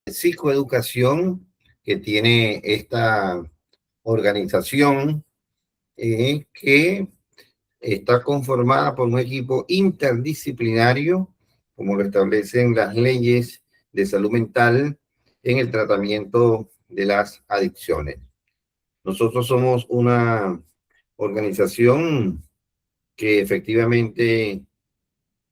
psicoeducación que tiene esta organización que está conformada por un equipo interdisciplinario, como lo establecen las leyes de salud mental en el tratamiento de las adicciones. Nosotros somos una organización que efectivamente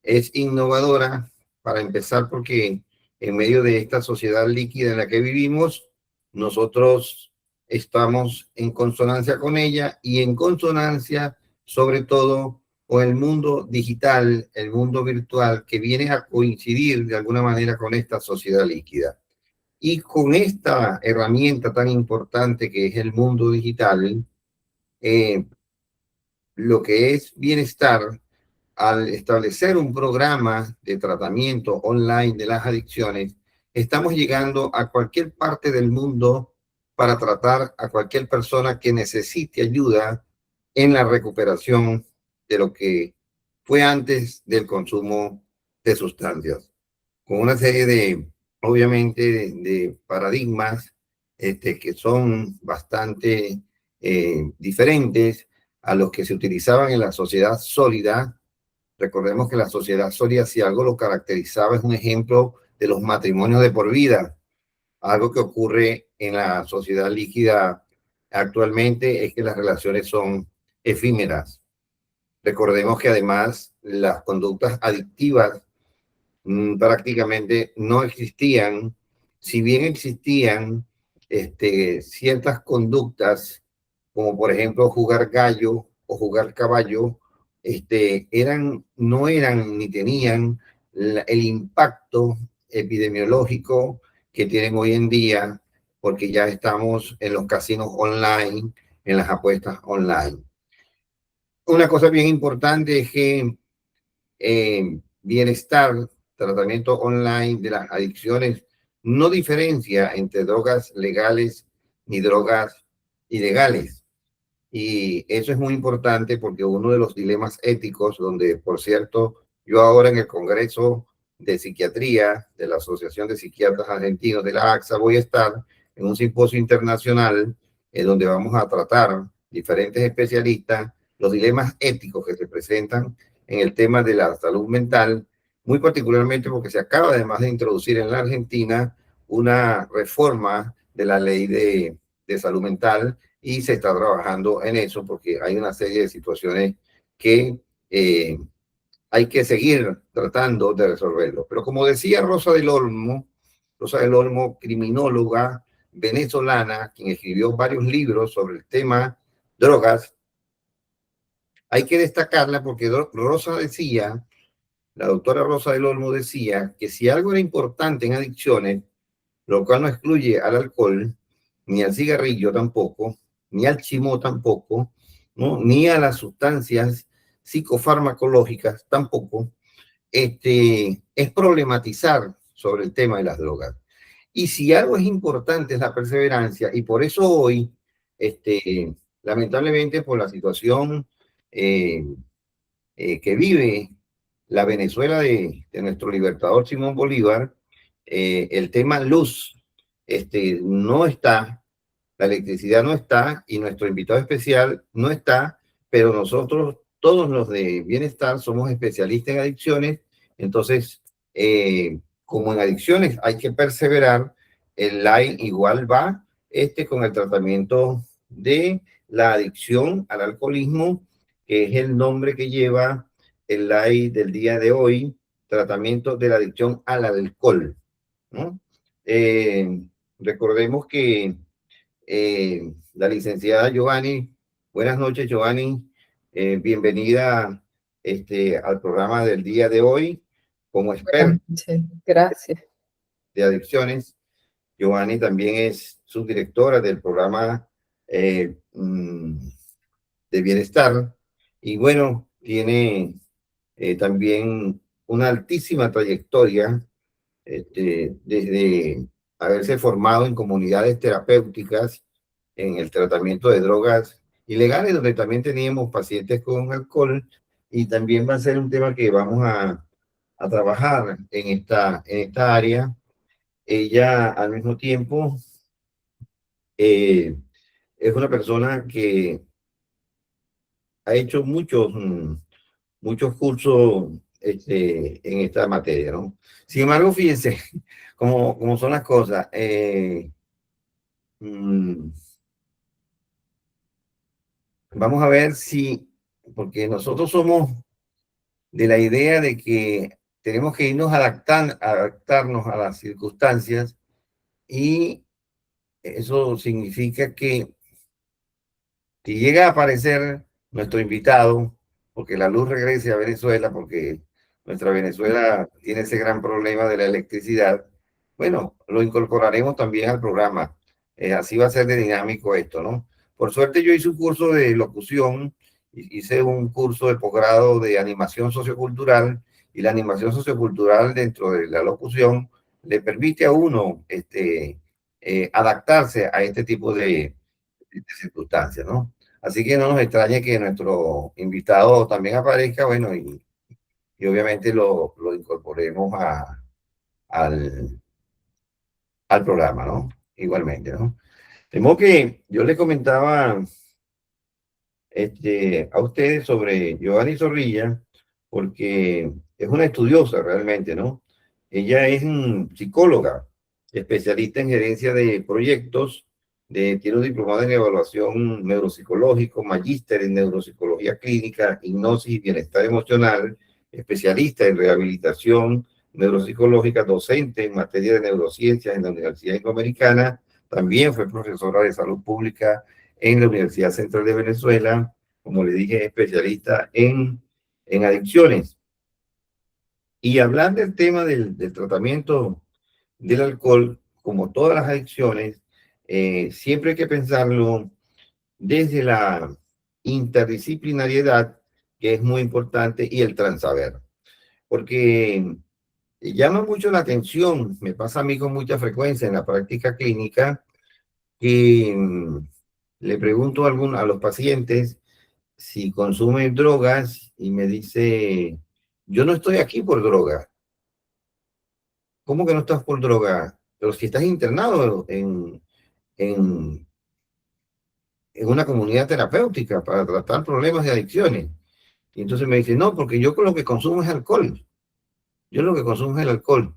es innovadora para empezar porque en medio de esta sociedad líquida en la que vivimos, nosotros estamos en consonancia con ella y en consonancia sobre todo con el mundo digital, el mundo virtual que viene a coincidir de alguna manera con esta sociedad líquida. Y con esta herramienta tan importante que es el mundo digital, lo que es bienestar al establecer un programa de tratamiento online de las adicciones, estamos llegando a cualquier parte del mundo para tratar a cualquier persona que necesite ayuda en la recuperación de lo que fue antes del consumo de sustancias, con una serie de, obviamente, de paradigmas que son bastante diferentes a los que se utilizaban en la sociedad sólida. Recordemos que la sociedad sólida, si algo lo caracterizaba, es un ejemplo de los matrimonios de por vida. Algo que ocurre en la sociedad líquida actualmente es que las relaciones son efímeras. Recordemos que además las conductas adictivas prácticamente no existían. Si bien existían ciertas conductas, como por ejemplo jugar gallo o jugar caballo, no eran ni tenían el impacto epidemiológico que tienen hoy en día, porque ya estamos en los casinos online, en las apuestas online. Una cosa bien importante es que bienestar, tratamiento online de las adicciones, no diferencia entre drogas legales ni drogas ilegales. Y eso es muy importante porque uno de los dilemas éticos, donde, por cierto, yo ahora en el Congreso de Psiquiatría de la Asociación de Psiquiatras Argentinos de la AXA voy a estar en un simposio internacional donde vamos a tratar diferentes especialistas los dilemas éticos que se presentan en el tema de la salud mental, muy particularmente porque se acaba además de introducir en la Argentina una reforma de la ley de salud mental y se está trabajando en eso porque hay una serie de situaciones que hay que seguir tratando de resolverlo. Pero como decía Rosa del Olmo, criminóloga venezolana, quien escribió varios libros sobre el tema drogas, hay que destacarla porque Rosa decía, la doctora Rosa del Olmo decía que si algo era importante en adicciones, lo cual no excluye al alcohol, ni al cigarrillo tampoco, ni al chimó tampoco, ¿no? Ni a las sustancias psicofarmacológicas tampoco, es problematizar sobre el tema de las drogas. Y si algo es importante es la perseverancia, y por eso hoy, lamentablemente por la situación eh, que vive la Venezuela de nuestro libertador Simón Bolívar, el tema luz no está, la electricidad no está y nuestro invitado especial no está, pero nosotros, todos los de bienestar, somos especialistas en adicciones, entonces, como en adicciones hay que perseverar, el LAI igual va con el tratamiento de la adicción al alcoholismo, que es el nombre que lleva el LAI del día de hoy, tratamiento de la adicción al alcohol, ¿no? Recordemos que la licenciada Giovanni, buenas noches Giovanni, bienvenida al programa del día de hoy como experta Gracias. de adicciones. Giovanni también es subdirectora del programa de bienestar y bueno, tiene también una altísima trayectoria desde haberse formado en comunidades terapéuticas en el tratamiento de drogas ilegales, donde también teníamos pacientes con alcohol, y también va a ser un tema que vamos a trabajar en esta área. ella al mismo tiempo eh, es una persona que ha hecho muchos cursos en esta materia, ¿no? Sin embargo, fíjense cómo son las cosas. Mm, Vamos a ver si, porque nosotros somos de la idea de que tenemos que irnos adaptarnos a las circunstancias y eso significa que si llega a aparecer nuestro invitado, porque la luz regrese a Venezuela, porque nuestra Venezuela tiene ese gran problema de la electricidad, bueno, lo incorporaremos también al programa. Así va a ser de dinámico esto, ¿no? Por suerte yo hice un curso de locución, hice un curso de posgrado de animación sociocultural, y la animación sociocultural dentro de la locución le permite a uno adaptarse a este tipo de circunstancias, ¿no? Así que no nos extrañe que nuestro invitado también aparezca, bueno, y obviamente lo incorporemos al, al programa, ¿no? Igualmente, ¿no? De modo que yo le comentaba a ustedes sobre Giovanni Zorrilla, porque es una estudiosa realmente, ¿no? Ella es psicóloga, especialista en gerencia de proyectos, tiene un diplomado en evaluación neuropsicológico, magíster en neuropsicología clínica, hipnosis y bienestar emocional, especialista en rehabilitación neuropsicológica, docente en materia de neurociencias en la Universidad Interamericana, también fue profesora de salud pública en la Universidad Central de Venezuela, como le dije, especialista en adicciones. Y hablar del tema del tratamiento del alcohol, como todas las adicciones, siempre hay que pensarlo desde la interdisciplinariedad, que es muy importante, y el transaber. Porque llama mucho la atención, me pasa a mí con mucha frecuencia en la práctica clínica, que le pregunto a los pacientes si consume drogas y me dice, yo no estoy aquí por droga. ¿Cómo que no estás por droga? Pero si estás internado en, en una comunidad terapéutica para tratar problemas de adicciones. Y entonces me dice, no, porque yo con lo que consumo es alcohol. Yo lo que consumo es el alcohol.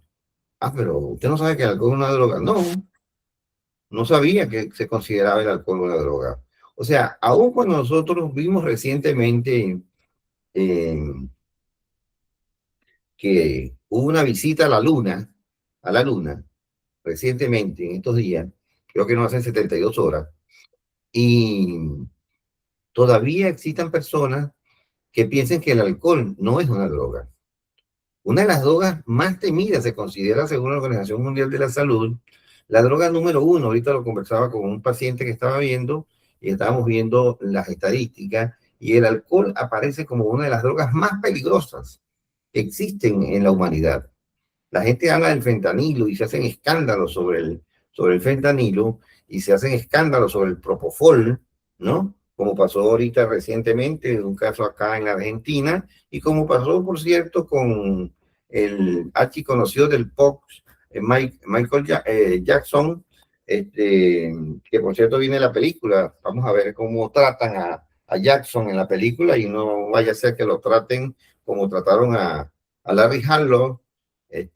Ah, pero usted no sabe que el alcohol es una droga. No, no sabía que se consideraba el alcohol una droga. O sea, aún cuando nosotros vimos recientemente eh, que hubo una visita a la luna, recientemente, en estos días, creo que no hacen 72 horas, y todavía existan personas que piensen que el alcohol no es una droga. Una de las drogas más temidas se considera, según la Organización Mundial de la Salud, la droga número uno. Ahorita lo conversaba con un paciente que estaba viendo y estábamos viendo las estadísticas, y el alcohol aparece como una de las drogas más peligrosas que existen en la humanidad. La gente habla del fentanilo y se hacen escándalos sobre el fentanilo, y se hacen escándalos sobre el propofol, ¿no? Como pasó ahorita recientemente en un caso acá en Argentina, y como pasó, por cierto, con el archiconocido del pop, Michael Jackson, que por cierto viene la película. Vamos a ver cómo tratan a Jackson en la película, y no vaya a ser que lo traten como trataron a Larry Harlow,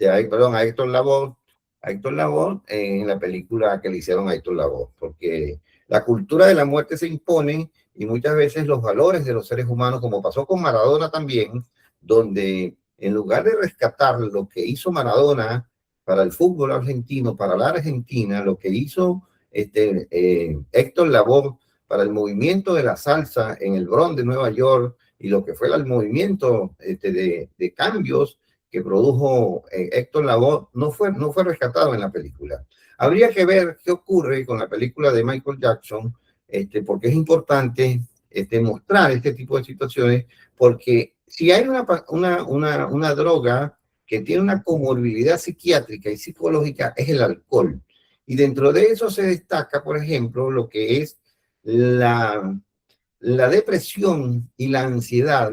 perdón, a Héctor Lavoe en la película que le hicieron a Héctor Lavoe, porque la cultura de la muerte se impone, y muchas veces los valores de los seres humanos, como pasó con Maradona también, donde en lugar de rescatar lo que hizo Maradona para el fútbol argentino, para la Argentina, lo que hizo Héctor Lavoe para el movimiento de la salsa en el Bronx de Nueva York, y lo que fue el movimiento de cambios que produjo Héctor Lavoe, no fue rescatado en la película. Habría que ver qué ocurre con la película de Michael Jackson, porque es importante mostrar este tipo de situaciones, porque si hay una droga que tiene una comorbilidad psiquiátrica y psicológica, es el alcohol. Y dentro de eso se destaca, por ejemplo, lo que es la depresión y la ansiedad,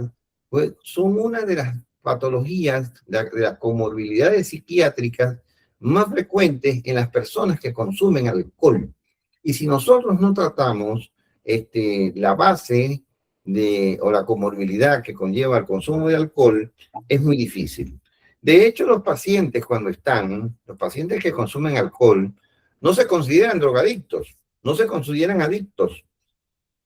pues, son una de las patologías, de las comorbilidades psiquiátricas más frecuentes en las personas que consumen alcohol. Y si nosotros no tratamos la base o la comorbilidad que conlleva el consumo de alcohol, es muy difícil. De hecho, los pacientes los pacientes que consumen alcohol, no se consideran drogadictos, no se consideran adictos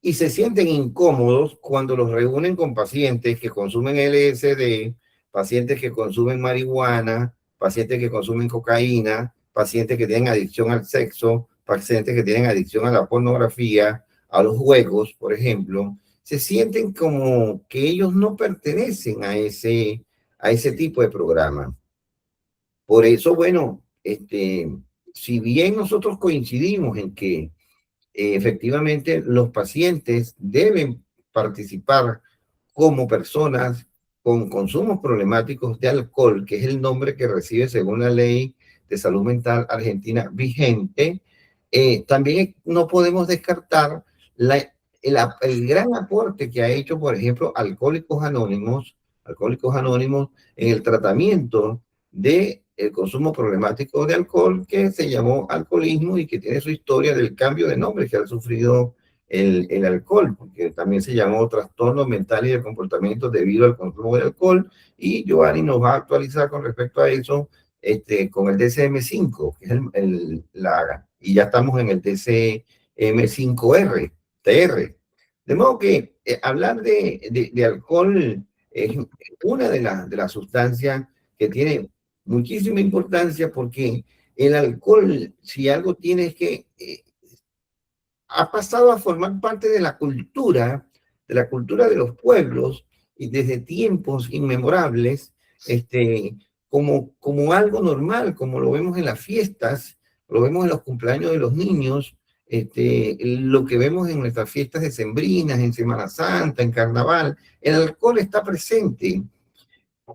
y se sienten incómodos cuando los reúnen con pacientes que consumen LSD, pacientes que consumen marihuana, pacientes que consumen cocaína, pacientes que tienen adicción al sexo, pacientes que tienen adicción a la pornografía, a los juegos, por ejemplo. Se sienten como que ellos no pertenecen a ese tipo de programa. Por eso, bueno, si bien nosotros coincidimos en que efectivamente los pacientes deben participar como personas con consumos problemáticos de alcohol, que es el nombre que recibe según la ley de salud mental argentina vigente. También no podemos descartar el gran aporte que ha hecho, por ejemplo, Alcohólicos Anónimos en el tratamiento de el consumo problemático de alcohol, que se llamó alcoholismo y que tiene su historia del cambio de nombre que ha sufrido el alcohol, porque también se llamó trastorno mental y de comportamiento debido al consumo de alcohol. Y Giovanni nos va a actualizar con respecto a eso con el DCM5, que es y ya estamos en el DCM5R, TR. De modo que hablar de alcohol es una de las sustancias que tiene muchísima importancia, porque el alcohol, si algo tiene, es que ha pasado a formar parte de la cultura de los pueblos, y desde tiempos inmemorables, como algo normal, como lo vemos en las fiestas, lo vemos en los cumpleaños de los niños, lo que vemos en nuestras fiestas decembrinas, en Semana Santa, en Carnaval. El alcohol está presente,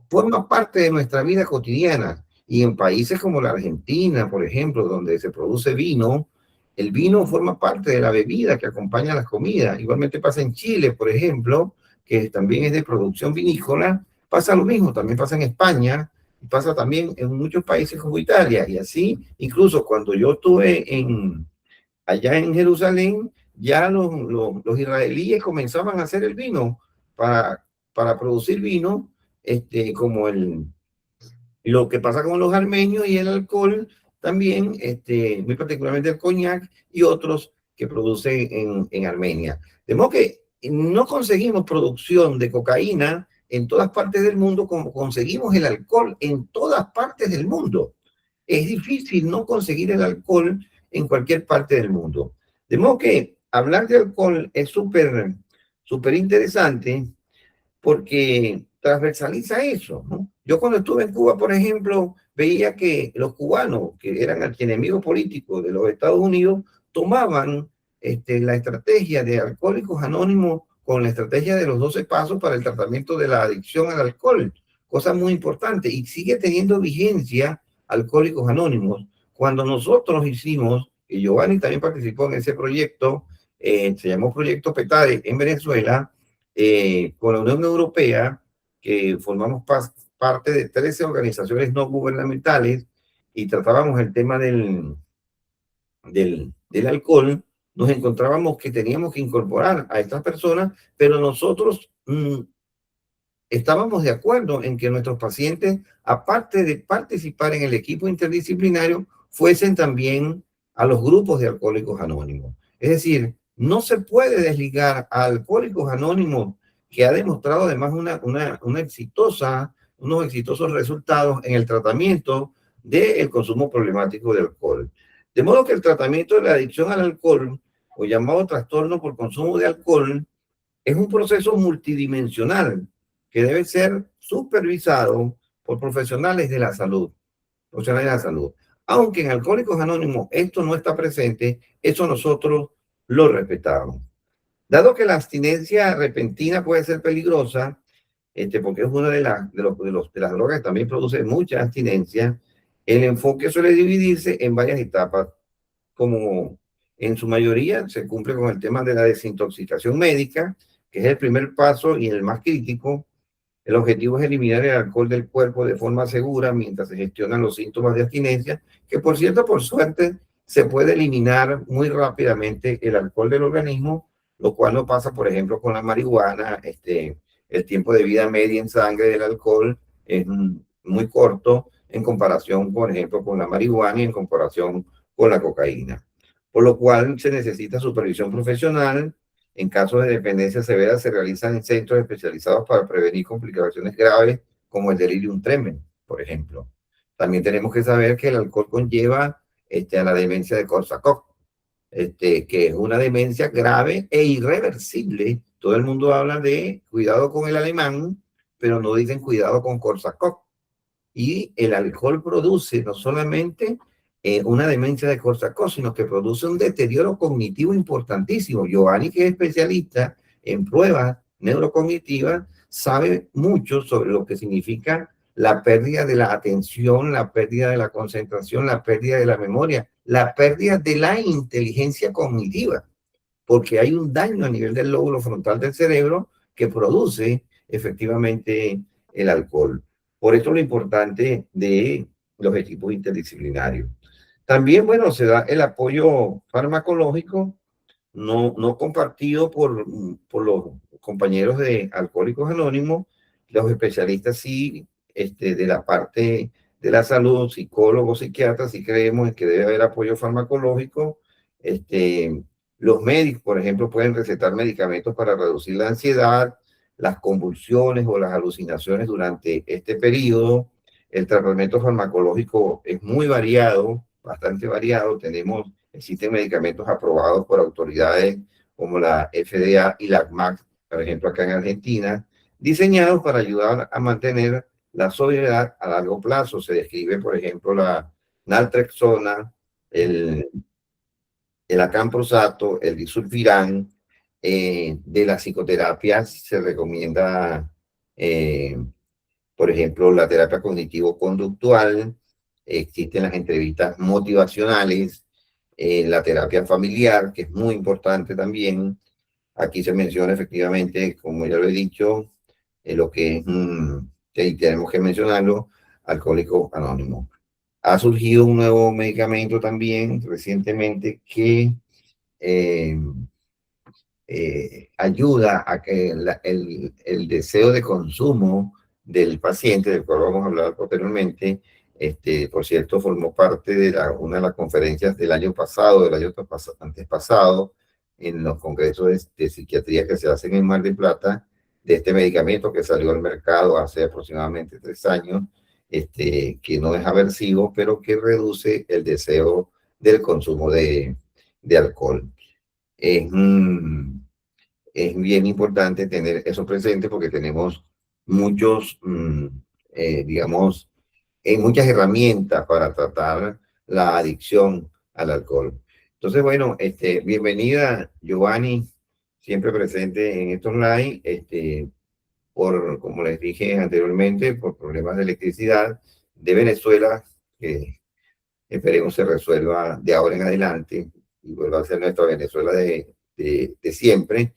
forma parte de nuestra vida cotidiana. Y en países como la Argentina, por ejemplo, donde se produce vino, el vino forma parte de la bebida que acompaña a las comidas. Igualmente pasa en Chile, por ejemplo, que también es de producción vinícola. Pasa lo mismo, también pasa en España, y pasa también en muchos países como Italia. Y así, incluso cuando yo estuve allá en Jerusalén, ya los israelíes comenzaban a hacer el vino para producir vino, como lo que pasa con los armenios, y el alcohol también, muy particularmente el coñac y otros que producen en Armenia. De modo que no conseguimos producción de cocaína en todas partes del mundo como conseguimos el alcohol en todas partes del mundo. Es difícil no conseguir el alcohol en cualquier parte del mundo. De modo que hablar de alcohol es súper interesante, porque transversaliza eso, ¿no? Yo cuando estuve en Cuba, por ejemplo, veía que los cubanos, que eran archienemigos políticos de los Estados Unidos, tomaban la estrategia de Alcohólicos Anónimos con la estrategia de los 12 pasos para el tratamiento de la adicción al alcohol, cosa muy importante, y sigue teniendo vigencia Alcohólicos Anónimos. Cuando nosotros hicimos, y Giovanni también participó en ese proyecto, se llamó Proyecto Petare en Venezuela, con la Unión Europea, que formamos parte de 13 organizaciones no gubernamentales, y tratábamos el tema del alcohol. Nos encontrábamos que teníamos que incorporar a estas personas, pero nosotros estábamos de acuerdo en que nuestros pacientes, aparte de participar en el equipo interdisciplinario, fuesen también a los grupos de Alcohólicos Anónimos. Es decir, no se puede desligar a Alcohólicos Anónimos, que ha demostrado además unos exitosos resultados en el tratamiento del consumo problemático de alcohol. De modo que el tratamiento de la adicción al alcohol, o llamado trastorno por consumo de alcohol, es un proceso multidimensional que debe ser supervisado por profesionales de la salud. Profesionales de la salud. Aunque en Alcohólicos Anónimos esto no está presente, eso nosotros lo respetamos. Dado que la abstinencia repentina puede ser peligrosa, porque es una de las drogas que también produce mucha abstinencia, el enfoque suele dividirse en varias etapas, como en su mayoría se cumple con el tema de la desintoxicación médica, que es el primer paso y el más crítico. El objetivo es eliminar el alcohol del cuerpo de forma segura mientras se gestionan los síntomas de abstinencia, que por cierto, por suerte, se puede eliminar muy rápidamente el alcohol del organismo, lo cual no pasa, por ejemplo, con la marihuana. El tiempo de vida media en sangre del alcohol es muy corto en comparación, por ejemplo, con la marihuana y en comparación con la cocaína. Por lo cual se necesita supervisión profesional. En casos de dependencia severa se realizan en centros especializados para prevenir complicaciones graves como el delirium tremens, por ejemplo. También tenemos que saber que el alcohol conlleva a la demencia de Korsakoff, que es una demencia grave e irreversible. Todo el mundo habla de cuidado con el alemán, pero no dicen cuidado con Korsakoff. Y el alcohol produce no solamente una demencia de Korsakoff, sino que produce un deterioro cognitivo importantísimo. Giovanni, que es especialista en pruebas neurocognitivas, sabe mucho sobre lo que significa la pérdida de la atención, la pérdida de la concentración, la pérdida de la memoria, la pérdida de la inteligencia cognitiva, porque hay un daño a nivel del lóbulo frontal del cerebro que produce efectivamente el alcohol. Por eso lo importante de los equipos interdisciplinarios. También, bueno, se da el apoyo farmacológico no compartido por los compañeros de Alcohólicos Anónimos. Los especialistas sí, de la parte de la salud, psicólogos, psiquiatras, sí creemos en que debe haber apoyo farmacológico. Los médicos, por ejemplo, pueden recetar medicamentos para reducir la ansiedad, las convulsiones o las alucinaciones durante este periodo. El tratamiento farmacológico es muy variado, bastante variado. Existen medicamentos aprobados por autoridades como la FDA y la ACMAC, por ejemplo, acá en Argentina, diseñados para ayudar a mantener la sobriedad a largo plazo. Se describe, por ejemplo, la naltrexona, el acamprosato, el disulfiram. De las psicoterapias se recomienda, por ejemplo, la terapia cognitivo-conductual. Existen las entrevistas motivacionales, la terapia familiar, que es muy importante también. Aquí se menciona efectivamente, como ya lo he dicho, lo que es, que tenemos que mencionarlo, Alcohólicos Anónimos. Ha surgido un nuevo medicamento también recientemente que eh, ayuda a que el deseo de consumo del paciente, del cual vamos a hablar posteriormente. Por cierto, formó parte de una de las conferencias del año pasado, del año antes pasado, en los congresos de psiquiatría que se hacen en Mar del Plata, de este medicamento que salió al mercado hace aproximadamente 3 años, que no es aversivo, pero que reduce el deseo del consumo de alcohol. Es bien importante tener eso presente porque tenemos muchos, digamos, muchas herramientas para tratar la adicción al alcohol. Entonces, bueno, bienvenida, Giovanni, siempre presente en estos live, como les dije anteriormente, por problemas de electricidad de Venezuela, que esperemos se resuelva de ahora en adelante y vuelva a ser nuestra Venezuela de siempre.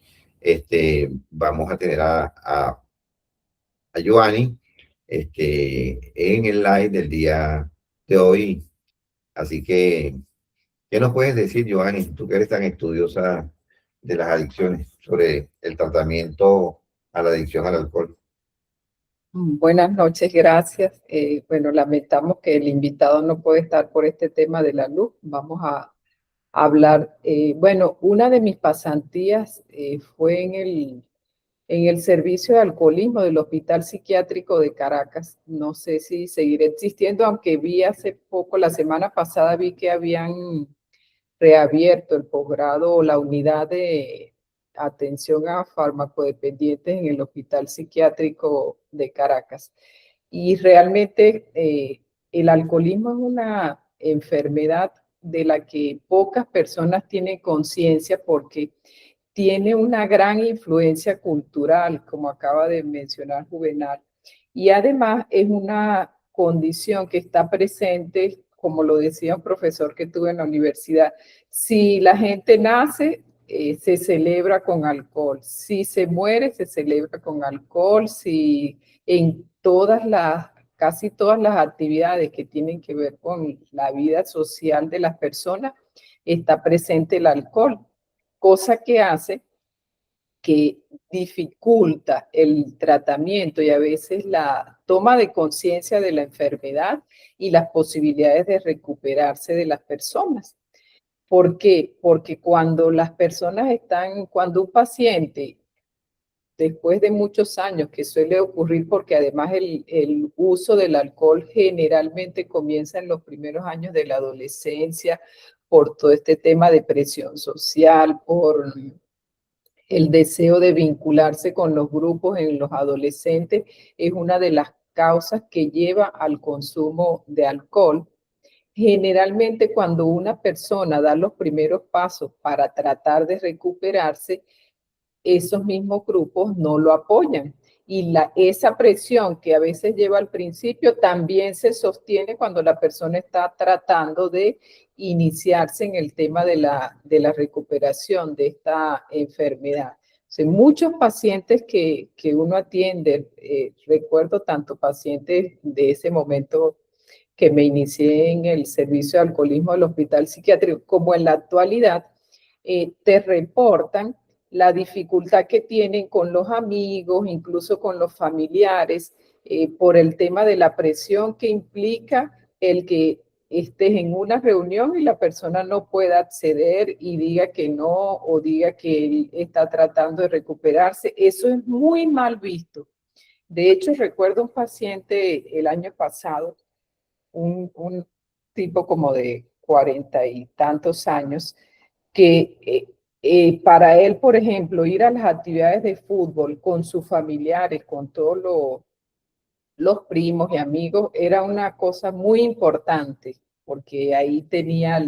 Vamos a tener a Giovanni en el live del día de hoy. Así que, ¿qué nos puedes decir, Giovanni, tú que eres tan estudiosa de las adicciones, sobre el tratamiento a la adicción al alcohol? Buenas noches, gracias. Bueno, lamentamos que el invitado no puede estar por este tema de la luz. Vamos a hablar. Bueno, una de mis pasantías fue en el servicio de alcoholismo del Hospital Psiquiátrico de Caracas. No sé si seguirá existiendo, aunque vi hace poco, la semana pasada, vi que habían reabierto el posgrado o la unidad de atención a farmacodependientes en el Hospital Psiquiátrico de Caracas. Y realmente el alcoholismo es una enfermedad de la que pocas personas tienen conciencia porque tiene una gran influencia cultural, como acaba de mencionar Juvenal, y además es una condición que está presente, como lo decía un profesor que tuve en la universidad. Si la gente nace se celebra con alcohol. Si se muere, se celebra con alcohol. Si en casi todas las actividades que tienen que ver con la vida social de las personas, está presente el alcohol, cosa que hace que dificulta el tratamiento y a veces la toma de conciencia de la enfermedad y las posibilidades de recuperarse de las personas. ¿Por qué? Porque cuando un paciente, después de muchos años, que suele ocurrir porque además el uso del alcohol generalmente comienza en los primeros años de la adolescencia, por todo este tema de presión social, por el deseo de vincularse con los grupos en los adolescentes, es una de las causas que lleva al consumo de alcohol. Generalmente cuando una persona da los primeros pasos para tratar de recuperarse, esos mismos grupos no lo apoyan. Y esa presión que a veces lleva al principio también se sostiene cuando la persona está tratando de iniciarse en el tema de la recuperación de esta enfermedad. O sea, muchos pacientes que uno atiende, recuerdo tanto pacientes de ese momento que me inicié en el servicio de alcoholismo del hospital psiquiátrico, como en la actualidad, te reportan la dificultad que tienen con los amigos, incluso con los familiares, por el tema de la presión que implica el que estés en una reunión y la persona no pueda acceder y diga que no o diga que él está tratando de recuperarse. Eso es muy mal visto. De hecho, recuerdo un paciente el año pasado, un tipo como de 40 y tantos años, que para él, por ejemplo, ir a las actividades de fútbol con sus familiares, con todos los primos y amigos, era una cosa muy importante, porque ahí tenía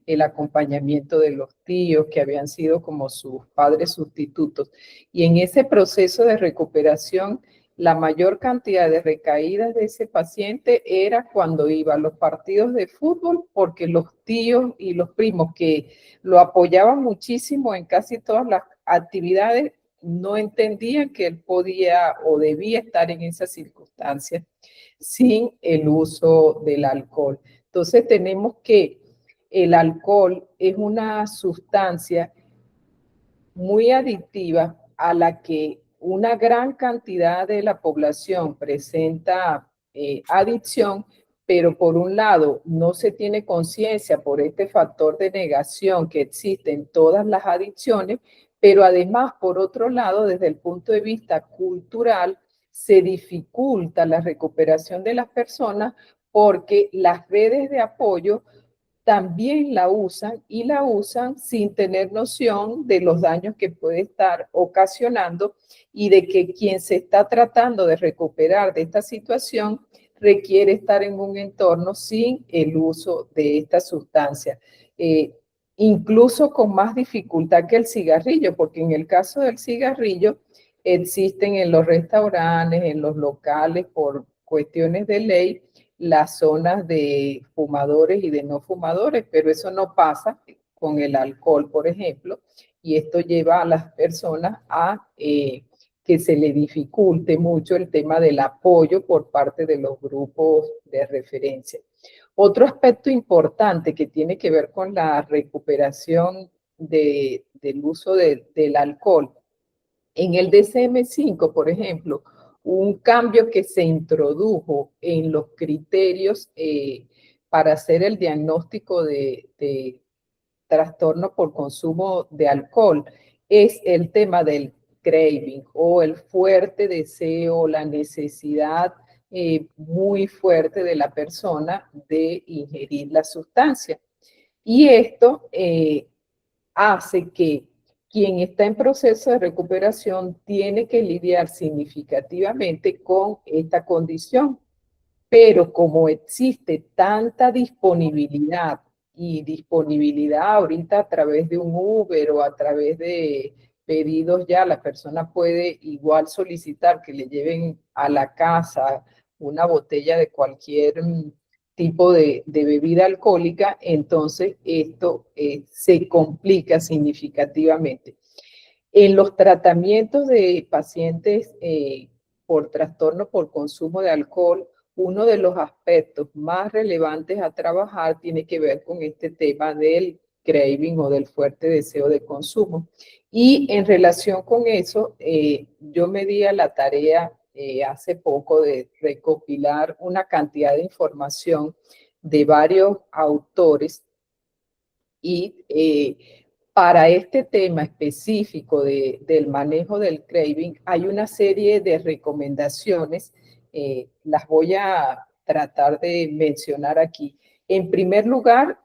el acompañamiento de los tíos que habían sido como sus padres sustitutos. Y en ese proceso de recuperación, la mayor cantidad de recaídas de ese paciente era cuando iba a los partidos de fútbol, porque los tíos y los primos que lo apoyaban muchísimo en casi todas las actividades no entendían que él podía o debía estar en esas circunstancias sin el uso del alcohol. Entonces tenemos que el alcohol es una sustancia muy adictiva a la que una gran cantidad de la población presenta adicción, pero por un lado no se tiene conciencia por este factor de negación que existe en todas las adicciones, pero además, por otro lado, desde el punto de vista cultural, se dificulta la recuperación de las personas porque las redes de apoyo también la usan y la usan sin tener noción de los daños que puede estar ocasionando y de que quien se está tratando de recuperar de esta situación requiere estar en un entorno sin el uso de esta sustancia. Incluso con más dificultad que el cigarrillo, porque en el caso del cigarrillo existen en los restaurantes, en los locales, por cuestiones de ley, las zonas de fumadores y de no fumadores, pero eso no pasa con el alcohol, por ejemplo, y esto lleva a las personas a que se le dificulte mucho el tema del apoyo por parte de los grupos de referencia. Otro aspecto importante que tiene que ver con la recuperación del uso del alcohol, en el DSM-5, por ejemplo, un cambio que se introdujo en los criterios para hacer el diagnóstico de trastorno por consumo de alcohol es el tema del craving o el fuerte deseo, la necesidad muy fuerte de la persona de ingerir la sustancia. Y esto hace que quien está en proceso de recuperación tiene que lidiar significativamente con esta condición. Pero como existe tanta disponibilidad y disponibilidad ahorita a través de un Uber o a través de pedidos ya, la persona puede igual solicitar que le lleven a la casa una botella de cualquier tipo de bebida alcohólica, entonces esto se complica significativamente. En los tratamientos de pacientes por trastorno por consumo de alcohol, uno de los aspectos más relevantes a trabajar tiene que ver con este tema del craving o del fuerte deseo de consumo. Y en relación con eso, yo me di a la tarea hace poco de recopilar una cantidad de información de varios autores y para este tema específico del manejo del craving hay una serie de recomendaciones, las voy a tratar de mencionar aquí. En primer lugar,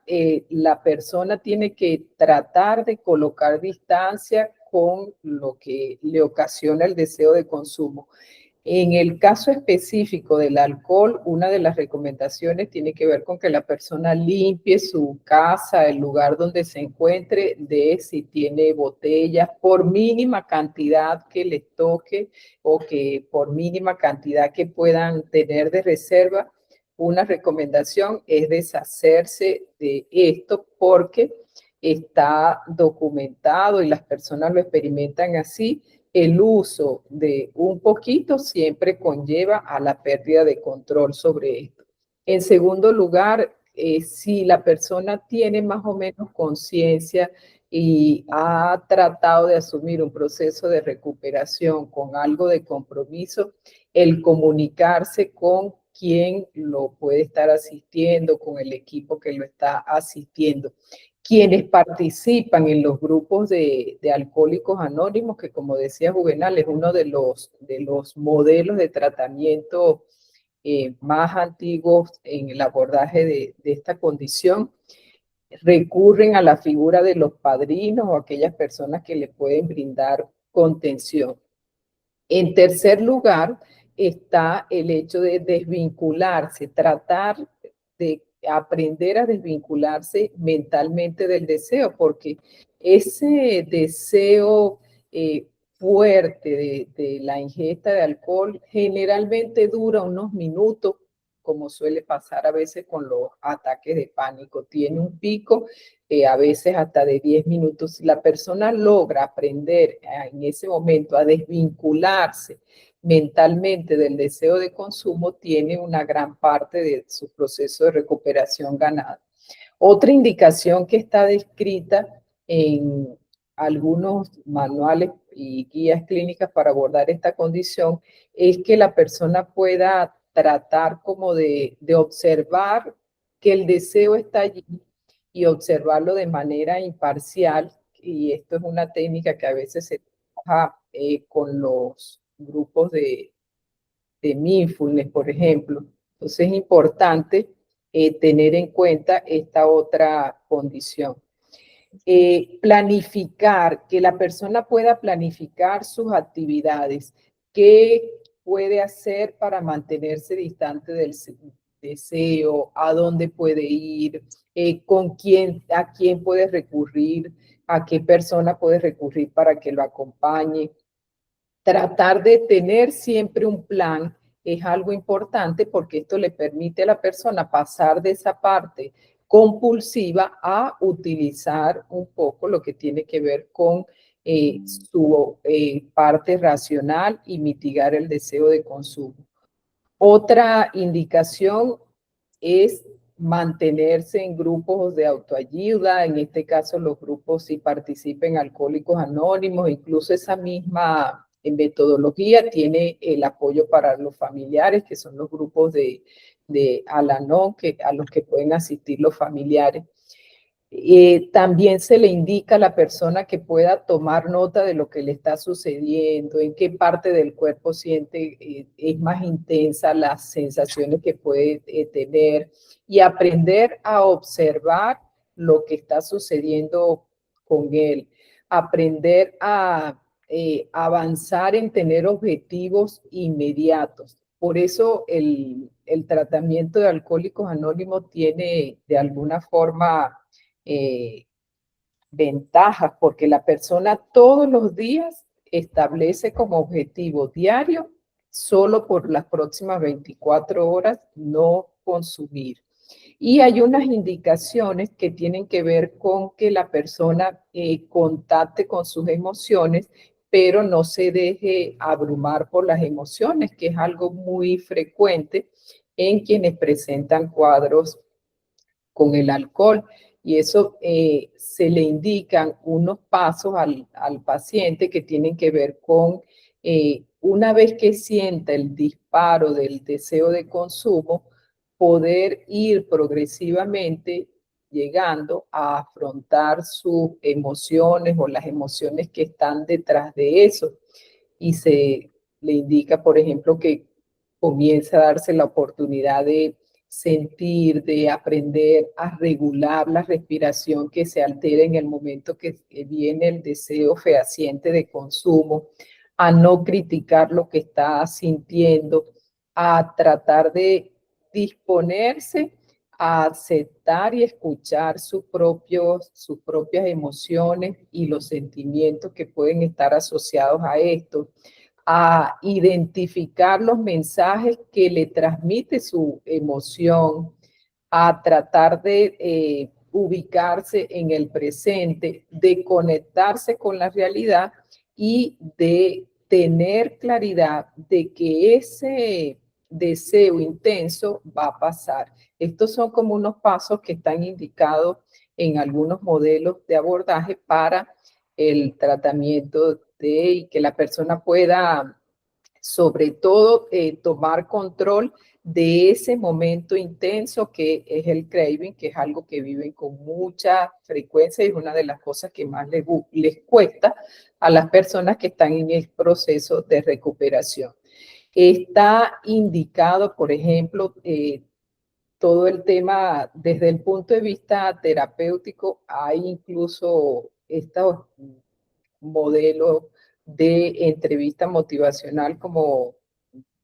la persona tiene que tratar de colocar distancia con lo que le ocasiona el deseo de consumo. En el caso específico del alcohol, una de las recomendaciones tiene que ver con que la persona limpie su casa, el lugar donde se encuentre, de si tiene botellas, por mínima cantidad que les toque o que por mínima cantidad que puedan tener de reserva. Una recomendación es deshacerse de esto porque está documentado y las personas lo experimentan así. El uso de un poquito siempre conlleva a la pérdida de control sobre esto. En segundo lugar, si la persona tiene más o menos conciencia y ha tratado de asumir un proceso de recuperación con algo de compromiso, el comunicarse con quien lo puede estar asistiendo, con el equipo que lo está asistiendo. Quienes participan en los grupos de alcohólicos anónimos, que como decía Juvenal, es uno de los modelos de tratamiento más antiguos en el abordaje de esta condición, recurren a la figura de los padrinos o aquellas personas que le pueden brindar contención. En tercer lugar, está el hecho de desvincularse, tratar de aprender a desvincularse mentalmente del deseo, porque ese deseo fuerte de la ingesta de alcohol generalmente dura unos minutos, como suele pasar a veces con los ataques de pánico. Tiene un pico a veces hasta de 10 minutos. Si la persona logra aprender en ese momento a desvincularse mentalmente del deseo de consumo, tiene una gran parte de su proceso de recuperación ganada. Otra indicación que está descrita en algunos manuales y guías clínicas para abordar esta condición es que la persona pueda tratar como de observar que el deseo está allí y observarlo de manera imparcial, y esto es una técnica que a veces se trabaja con los grupos de mindfulness, por ejemplo. Entonces es importante tener en cuenta esta otra condición. Planificar, que la persona pueda planificar sus actividades, qué puede hacer para mantenerse distante del deseo, a dónde puede ir, con quién, a quién puede recurrir, a qué persona puede recurrir para que lo acompañe. Tratar de tener siempre un plan es algo importante porque esto le permite a la persona pasar de esa parte compulsiva a utilizar un poco lo que tiene que ver con su parte racional y mitigar el deseo de consumo. Otra indicación es mantenerse en grupos de autoayuda, en este caso los grupos si participen Alcohólicos Anónimos, incluso esa misma metodología tiene el apoyo para los familiares, que son los grupos de Al-Anon, a los que pueden asistir los familiares. También se le indica a la persona que pueda tomar nota de lo que le está sucediendo, en qué parte del cuerpo siente, es más intensa las sensaciones que puede tener, y aprender a observar lo que está sucediendo con él, aprender a avanzar en tener objetivos inmediatos. Por eso el tratamiento de Alcohólicos Anónimos tiene de alguna forma ventajas, porque la persona todos los días establece como objetivo diario, solo por las próximas 24 horas, no consumir. Y hay unas indicaciones que tienen que ver con que la persona contacte con sus emociones, pero no se deje abrumar por las emociones, que es algo muy frecuente en quienes presentan cuadros con el alcohol. Y eso se le indican unos pasos al paciente que tienen que ver con una vez que sienta el disparo del deseo de consumo, poder ir progresivamente llegando a afrontar sus emociones o las emociones que están detrás de eso. Y se le indica, por ejemplo, que comienza a darse la oportunidad de sentir, de aprender a regular la respiración que se altera en el momento que viene el deseo fehaciente de consumo, a no criticar lo que está sintiendo, a tratar de disponerse a aceptar y escuchar sus propias emociones y los sentimientos que pueden estar asociados a esto, a identificar los mensajes que le transmite su emoción, a tratar de ubicarse en el presente, de conectarse con la realidad y de tener claridad de que ese deseo intenso va a pasar. Estos son como unos pasos que están indicados en algunos modelos de abordaje para el tratamiento y que la persona pueda, sobre todo, tomar control de ese momento intenso que es el craving, que es algo que viven con mucha frecuencia y es una de las cosas que más les cuesta a las personas que están en el proceso de recuperación. Está indicado, por ejemplo, todo el tema desde el punto de vista terapéutico. Hay incluso estos modelos de entrevista motivacional, como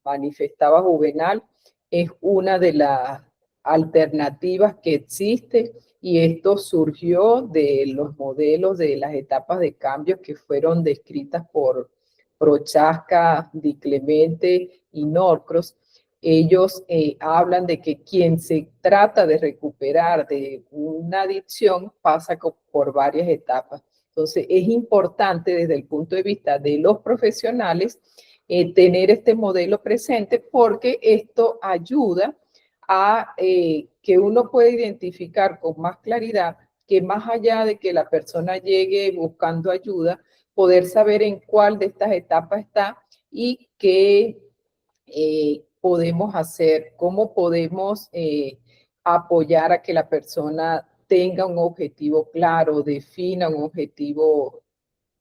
manifestaba Juvenal, es una de las alternativas que existe, y esto surgió de los modelos de las etapas de cambio que fueron descritas por Prochaska, Di Clemente y Norcross. Ellos hablan de que quien se trata de recuperar de una adicción pasa por varias etapas. Entonces, es importante desde el punto de vista de los profesionales tener este modelo presente, porque esto ayuda a que uno pueda identificar con más claridad que, más allá de que la persona llegue buscando ayuda, poder saber en cuál de estas etapas está y qué podemos hacer, cómo podemos apoyar a que la persona tenga un objetivo claro, defina un objetivo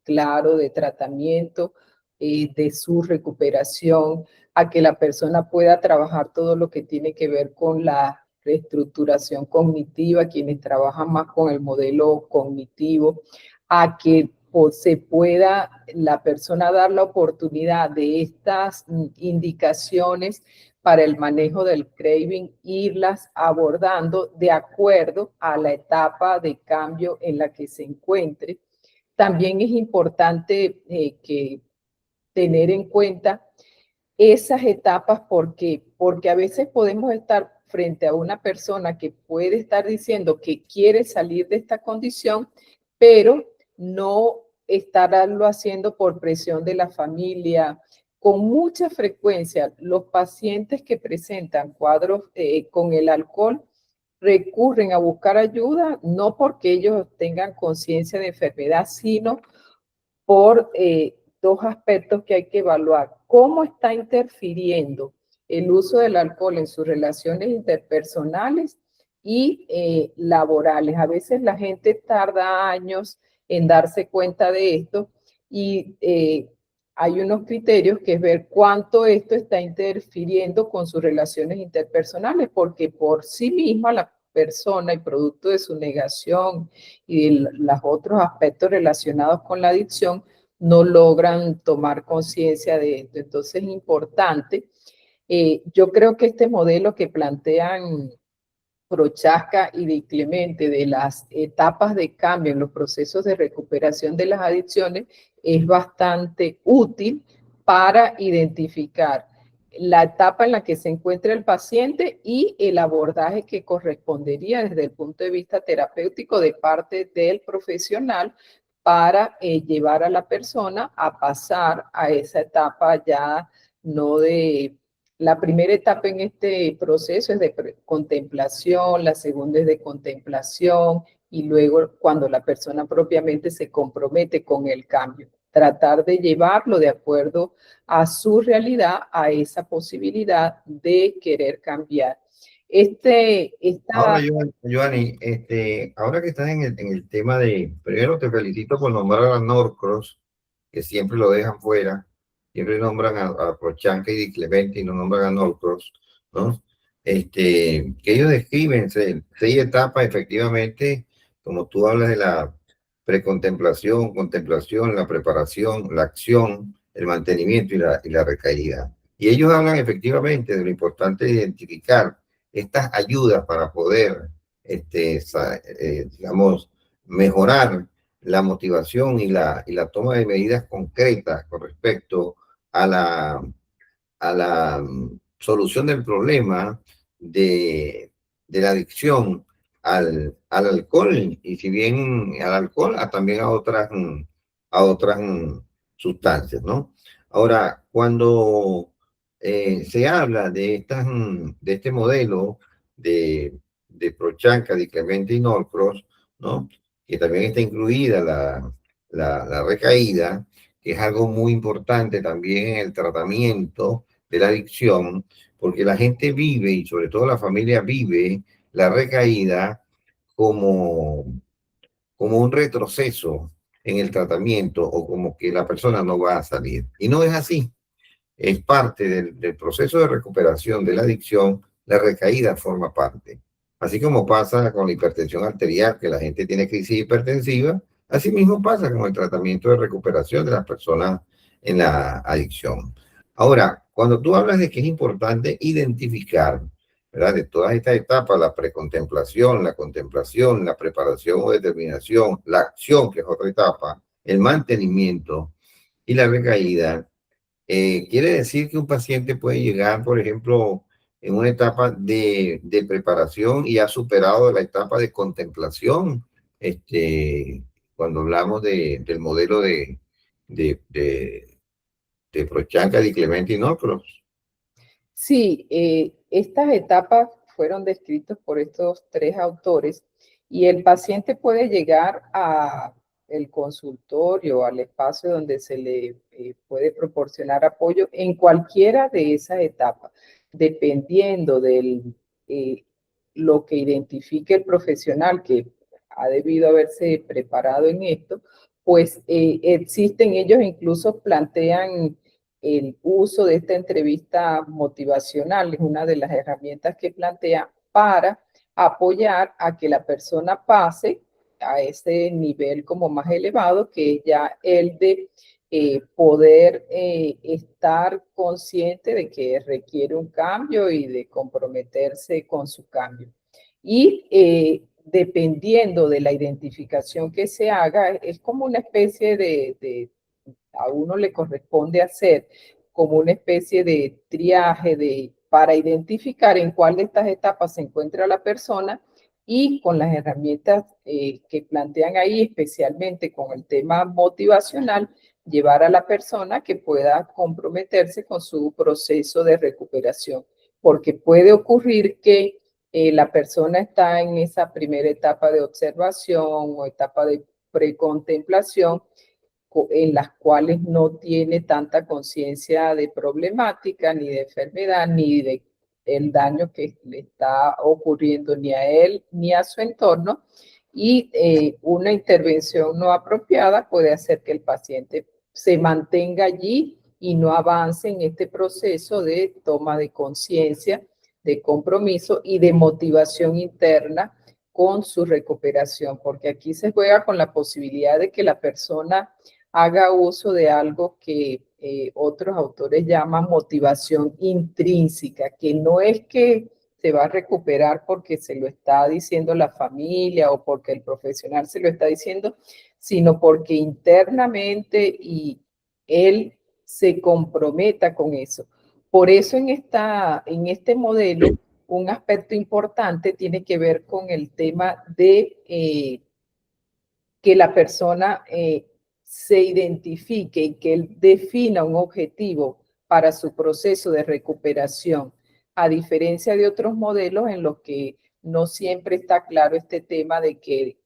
claro de tratamiento, de su recuperación, a que la persona pueda trabajar todo lo que tiene que ver con la reestructuración cognitiva, quienes trabajan más con el modelo cognitivo, a que se pueda la persona dar la oportunidad de estas indicaciones para el manejo del craving, irlas abordando de acuerdo a la etapa de cambio en la que se encuentre. También es importante que tener en cuenta esas etapas. Porque a veces podemos estar frente a una persona que puede estar diciendo que quiere salir de esta condición, pero no estarlo haciendo por presión de la familia. Con mucha frecuencia, los pacientes que presentan cuadros con el alcohol recurren a buscar ayuda, no porque ellos tengan conciencia de enfermedad, sino por dos aspectos que hay que evaluar: cómo está interfiriendo el uso del alcohol en sus relaciones interpersonales y laborales. A veces la gente tarda años en darse cuenta de esto, y hay unos criterios que es ver cuánto esto está interfiriendo con sus relaciones interpersonales, porque por sí misma la persona, y producto de su negación y de los otros aspectos relacionados con la adicción, no logran tomar conciencia de esto. Entonces es importante. Yo creo que este modelo que plantean Prochaska y Di Clemente de las etapas de cambio en los procesos de recuperación de las adicciones es bastante útil para identificar la etapa en la que se encuentra el paciente y el abordaje que correspondería desde el punto de vista terapéutico de parte del profesional para llevar a la persona a pasar a esa etapa ya no de... La primera etapa en este proceso es de contemplación, la segunda es de contemplación y luego cuando la persona propiamente se compromete con el cambio. Tratar de llevarlo de acuerdo a su realidad, a esa posibilidad de querer cambiar. Ahora, Joanny, ahora que estás en el tema de, primero te felicito por nombrar a Norcross, que siempre lo dejan fuera, siempre nombran a Prochanka y Di Clemente y no nombran a Norcross, ¿no? Que ellos describen seis etapas, efectivamente, como tú hablas de la precontemplación, contemplación, la preparación, la acción, el mantenimiento y la recaída. Y ellos hablan efectivamente de lo importante de identificar estas ayudas para poder, digamos, mejorar la motivación y la toma de medidas concretas con respecto a la solución del problema de la adicción al alcohol, y si bien al alcohol, también a otras sustancias, ¿no? Ahora, cuando se habla de, de este modelo de Prochanka, de Clemente y Norcross, ¿no? Que también está incluida la recaída, que es algo muy importante también en el tratamiento de la adicción, porque la gente vive, y sobre todo la familia vive, la recaída como, como un retroceso en el tratamiento o como que la persona no va a salir. Y no es así. Es parte del proceso de recuperación de la adicción, la recaída forma parte. Así como pasa con la hipertensión arterial, que la gente tiene crisis hipertensiva, así mismo pasa con el tratamiento de recuperación de las personas en la adicción. Ahora, cuando tú hablas de que es importante identificar, ¿verdad? De todas estas etapas, la precontemplación, la contemplación, la preparación o determinación, la acción, que es otra etapa, el mantenimiento y la recaída, quiere decir que un paciente puede llegar, por ejemplo, en una etapa de preparación y ha superado la etapa de contemplación, cuando hablamos del modelo de Prochanka, Di Clemente y Norcross. Sí, estas etapas fueron descritas por estos tres autores y el paciente puede llegar a el consultorio, al espacio donde se le puede proporcionar apoyo en cualquiera de esas etapas, dependiendo de lo que identifique el profesional que ha debido haberse preparado en esto, pues existen, ellos incluso plantean el uso de esta entrevista motivacional, es una de las herramientas que plantea para apoyar a que la persona pase a ese nivel como más elevado, que es ya el de poder estar consciente de que requiere un cambio y de comprometerse con su cambio. Y dependiendo de la identificación que se haga, es como una especie de a uno le corresponde hacer como una especie de triaje para identificar en cuál de estas etapas se encuentra la persona y con las herramientas que plantean ahí, especialmente con el tema motivacional, llevar a la persona que pueda comprometerse con su proceso de recuperación, porque puede ocurrir que la persona está en esa primera etapa de observación o etapa de precontemplación en las cuales no tiene tanta conciencia de problemática, ni de enfermedad, ni de el daño que le está ocurriendo ni a él ni a su entorno, y una intervención no apropiada puede hacer que el paciente se mantenga allí y no avance en este proceso de toma de conciencia, de compromiso y de motivación interna con su recuperación, porque aquí se juega con la posibilidad de que la persona haga uso de algo que otros autores llaman motivación intrínseca, que no es que se va a recuperar porque se lo está diciendo la familia o porque el profesional se lo está diciendo, sino porque internamente y él se comprometa con eso. Por eso en este modelo, un aspecto importante tiene que ver con el tema de que la persona se identifique y que él defina un objetivo para su proceso de recuperación, a diferencia de otros modelos en los que no siempre está claro este tema de que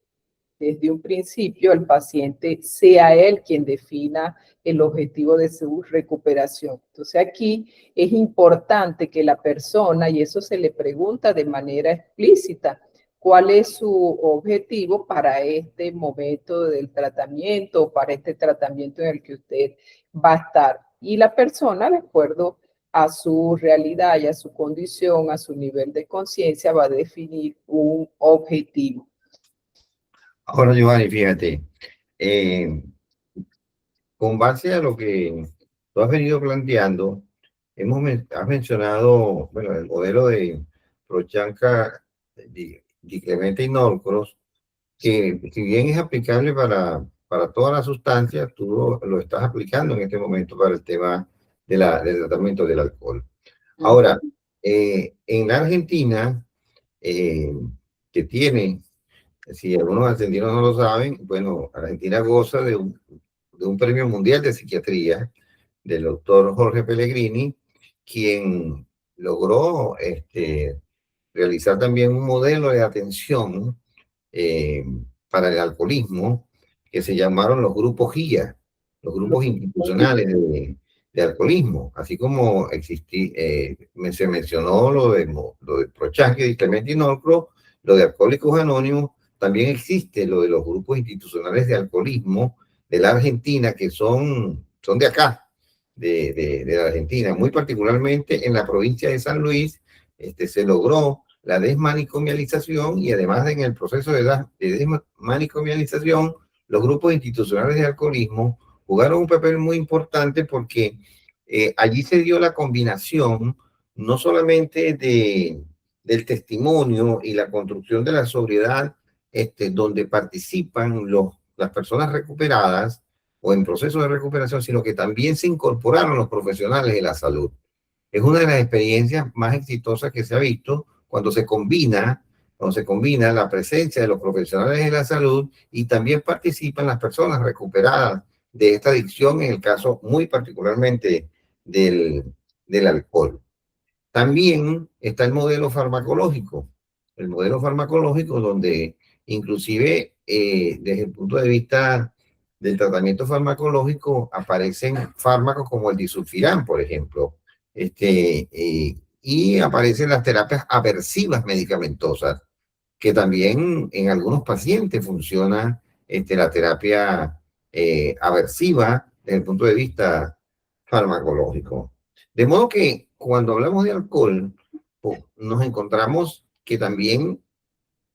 desde un principio el paciente sea él quien defina el objetivo de su recuperación. Entonces aquí es importante que la persona, y eso se le pregunta de manera explícita, cuál es su objetivo para este momento del tratamiento, para este tratamiento en el que usted va a estar. Y la persona, de acuerdo a su realidad y a su condición, a su nivel de conciencia, va a definir un objetivo. Ahora, Giovanni, fíjate, eh, con base a lo que tú has venido planteando, has mencionado, bueno, el modelo de Prochanka, Di Clemente y Norcross, que si bien es aplicable para todas las sustancias, tú lo estás aplicando en este momento para el tema del tratamiento del alcohol. Ahora, en la Argentina, eh, que tiene, si algunos argentinos no lo saben, bueno, Argentina goza de un premio mundial de psiquiatría del doctor Jorge Pellegrini, quien logró realizar también un modelo de atención eh, para el alcoholismo que se llamaron los grupos GIA, los grupos institucionales de alcoholismo, así como se mencionó lo de Prochaska y Clemente Norcross, lo de Alcohólicos Anónimos, también existe lo de los grupos institucionales de alcoholismo de la Argentina, que son de acá, de la Argentina, muy particularmente en la provincia de San Luis, se logró la desmanicomialización y además en el proceso de desmanicomialización, los grupos institucionales de alcoholismo jugaron un papel muy importante porque allí se dio la combinación no solamente del testimonio y la construcción de la sobriedad, donde participan las personas recuperadas o en proceso de recuperación, sino que también se incorporaron los profesionales de la salud. Es una de las experiencias más exitosas que se ha visto cuando se combina la presencia de los profesionales de la salud y también participan las personas recuperadas de esta adicción, en el caso muy particularmente del alcohol. También está el modelo farmacológico donde inclusive desde el punto de vista del tratamiento farmacológico aparecen fármacos como el disulfiram, por ejemplo, y aparecen las terapias aversivas medicamentosas, que también en algunos pacientes funciona la terapia aversiva desde el punto de vista farmacológico. De modo que cuando hablamos de alcohol, nos encontramos que también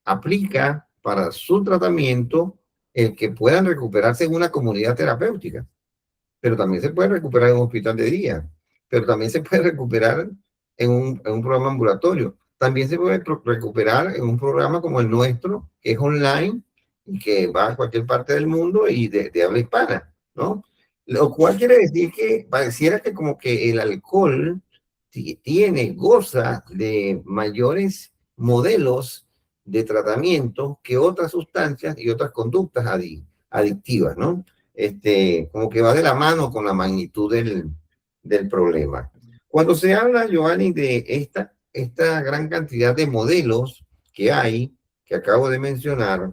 aplica para su tratamiento el que puedan recuperarse en una comunidad terapéutica, pero también se puede recuperar en un hospital de día, pero también se puede recuperar en un programa ambulatorio, también se puede recuperar en un programa como el nuestro, que es online y que va a cualquier parte del mundo y de habla hispana, ¿no? Lo cual quiere decir que pareciera que como que el alcohol goza de mayores modelos de tratamiento que otras sustancias y otras conductas adictivas, ¿no? Como que va de la mano con la magnitud del problema. Cuando se habla, Giovanni, de esta gran cantidad de modelos que hay, que acabo de mencionar,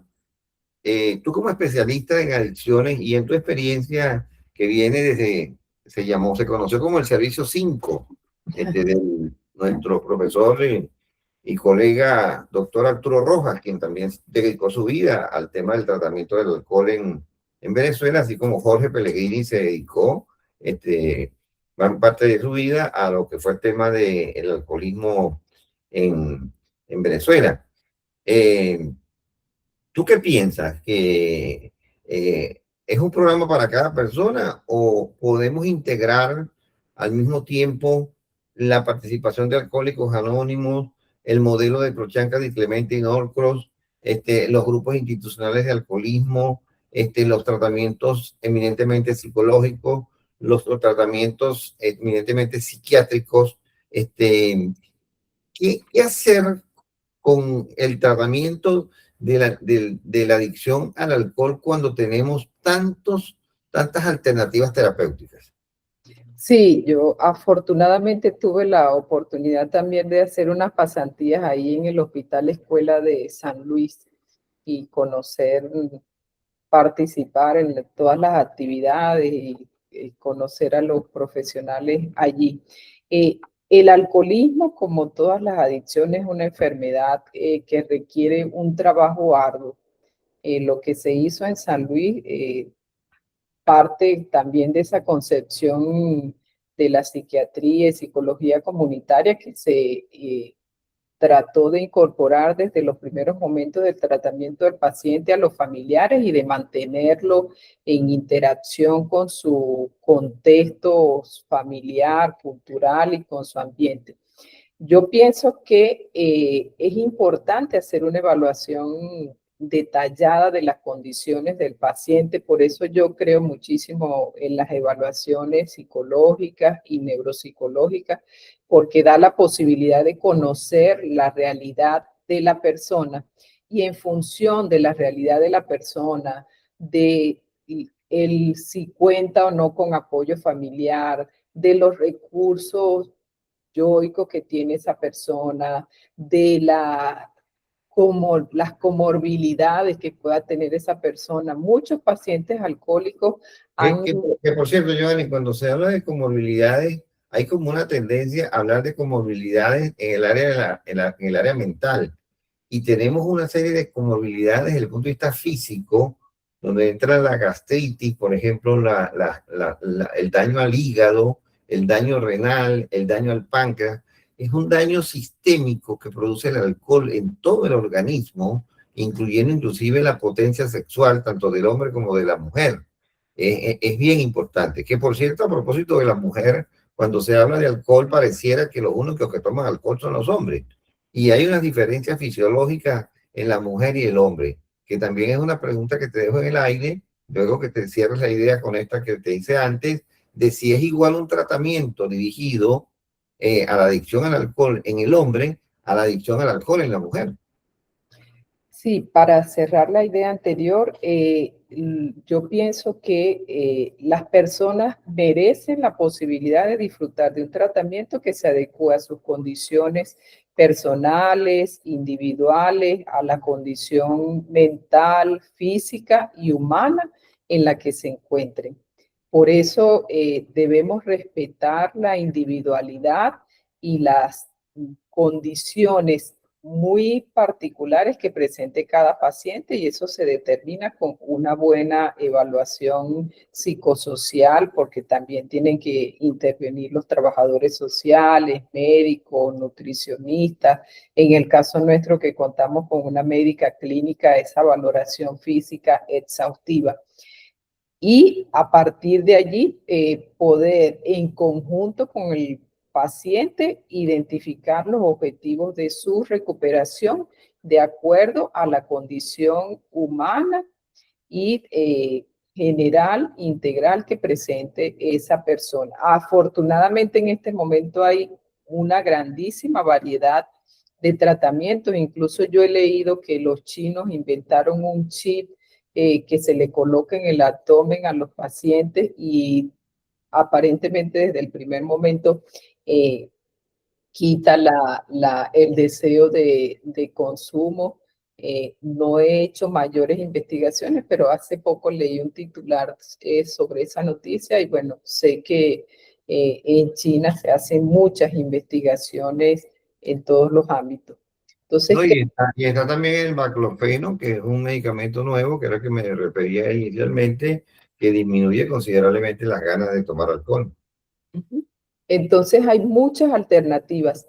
tú como especialista en adicciones y en tu experiencia que viene se conoció como el servicio 5, de nuestro profesor y colega doctor Arturo Rojas, quien también dedicó su vida al tema del tratamiento del alcohol en Venezuela, así como Jorge Pellegrini se dedicó gran parte de su vida a lo que fue el tema del alcoholismo en Venezuela. ¿Tú qué piensas? ¿Que es un programa para cada persona o podemos integrar al mismo tiempo la participación de Alcohólicos Anónimos, el modelo de Prochanka, Di Clemente y Norcross, los grupos institucionales de alcoholismo, los tratamientos eminentemente psicológicos, los tratamientos eminentemente psiquiátricos. ¿Qué hacer con el tratamiento de la adicción al alcohol cuando tenemos tantas alternativas terapéuticas? Sí, yo afortunadamente tuve la oportunidad también de hacer unas pasantías ahí en el Hospital Escuela de San Luis y conocer, participar en todas las actividades y conocer a los profesionales allí. El alcoholismo, como todas las adicciones, es una enfermedad que requiere un trabajo arduo. Lo que se hizo en San Luis parte también de esa concepción de la psiquiatría y psicología comunitaria que se trató de incorporar desde los primeros momentos del tratamiento del paciente a los familiares y de mantenerlo en interacción con su contexto familiar, cultural y con su ambiente. Yo pienso que es importante hacer una evaluación detallada de las condiciones del paciente, por eso yo creo muchísimo en las evaluaciones psicológicas y neuropsicológicas, porque da la posibilidad de conocer la realidad de la persona y en función de la realidad de la persona, de el si cuenta o no con apoyo familiar, de los recursos yoico que tiene esa persona, de como las comorbilidades que pueda tener esa persona. Muchos pacientes alcohólicos han... Que por cierto, Giovanni, cuando se habla de comorbilidades, hay como una tendencia a hablar de comorbilidades en el área, en el área mental. Y tenemos una serie de comorbilidades desde el punto de vista físico, donde entra la gastritis, por ejemplo, el daño al hígado, el daño renal, el daño al páncreas. Es un daño sistémico que produce el alcohol en todo el organismo, incluyendo inclusive la potencia sexual, tanto del hombre como de la mujer. Es bien importante. Que por cierto, a propósito de la mujer, cuando se habla de alcohol, pareciera que los únicos que toman alcohol son los hombres. Y hay unas diferencias fisiológicas en la mujer y el hombre, que también es una pregunta que te dejo en el aire, luego que te cierres la idea con esta que te hice antes, de si es igual un tratamiento dirigido a la adicción al alcohol en el hombre, a la adicción al alcohol en la mujer. Sí, para cerrar la idea anterior, yo pienso que las personas merecen la posibilidad de disfrutar de un tratamiento que se adecue a sus condiciones personales, individuales, a la condición mental, física y humana en la que se encuentren. Por eso debemos respetar la individualidad y las condiciones muy particulares que presente cada paciente y eso se determina con una buena evaluación psicosocial porque también tienen que intervenir los trabajadores sociales, médicos, nutricionistas. En el caso nuestro que contamos con una médica clínica, esa valoración física exhaustiva. Y a partir de allí poder en conjunto con el paciente identificar los objetivos de su recuperación de acuerdo a la condición humana y general, integral que presente esa persona. Afortunadamente en este momento hay una grandísima variedad de tratamientos. Incluso yo he leído que los chinos inventaron un chip que se le coloca en el abdomen a los pacientes y aparentemente desde el primer momento quita el deseo de consumo. No he hecho mayores investigaciones, pero hace poco leí un titular sobre esa noticia y bueno, sé que en China se hacen muchas investigaciones en todos los ámbitos. Entonces, No, y está también el baclofeno, que es un medicamento nuevo, que era el que me refería inicialmente, que disminuye considerablemente las ganas de tomar alcohol. entonces hay muchas alternativas.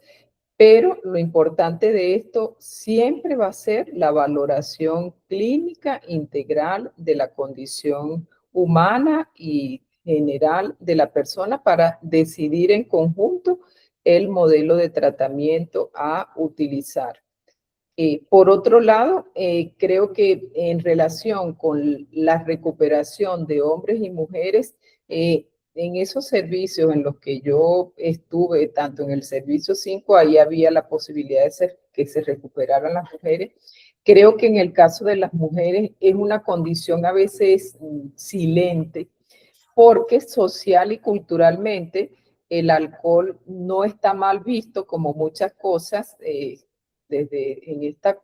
Pero lo importante de esto siempre va a ser la valoración clínica integral de la condición humana y general de la persona para decidir en conjunto el modelo de tratamiento a utilizar. Por otro lado, creo que en relación con la recuperación de hombres y mujeres, en esos servicios en los que yo estuve, tanto en el servicio 5, ahí había la posibilidad de que se recuperaran las mujeres. Creo que en el caso de las mujeres es una condición a veces silente, porque social y culturalmente el alcohol no está mal visto como muchas cosas desde en estas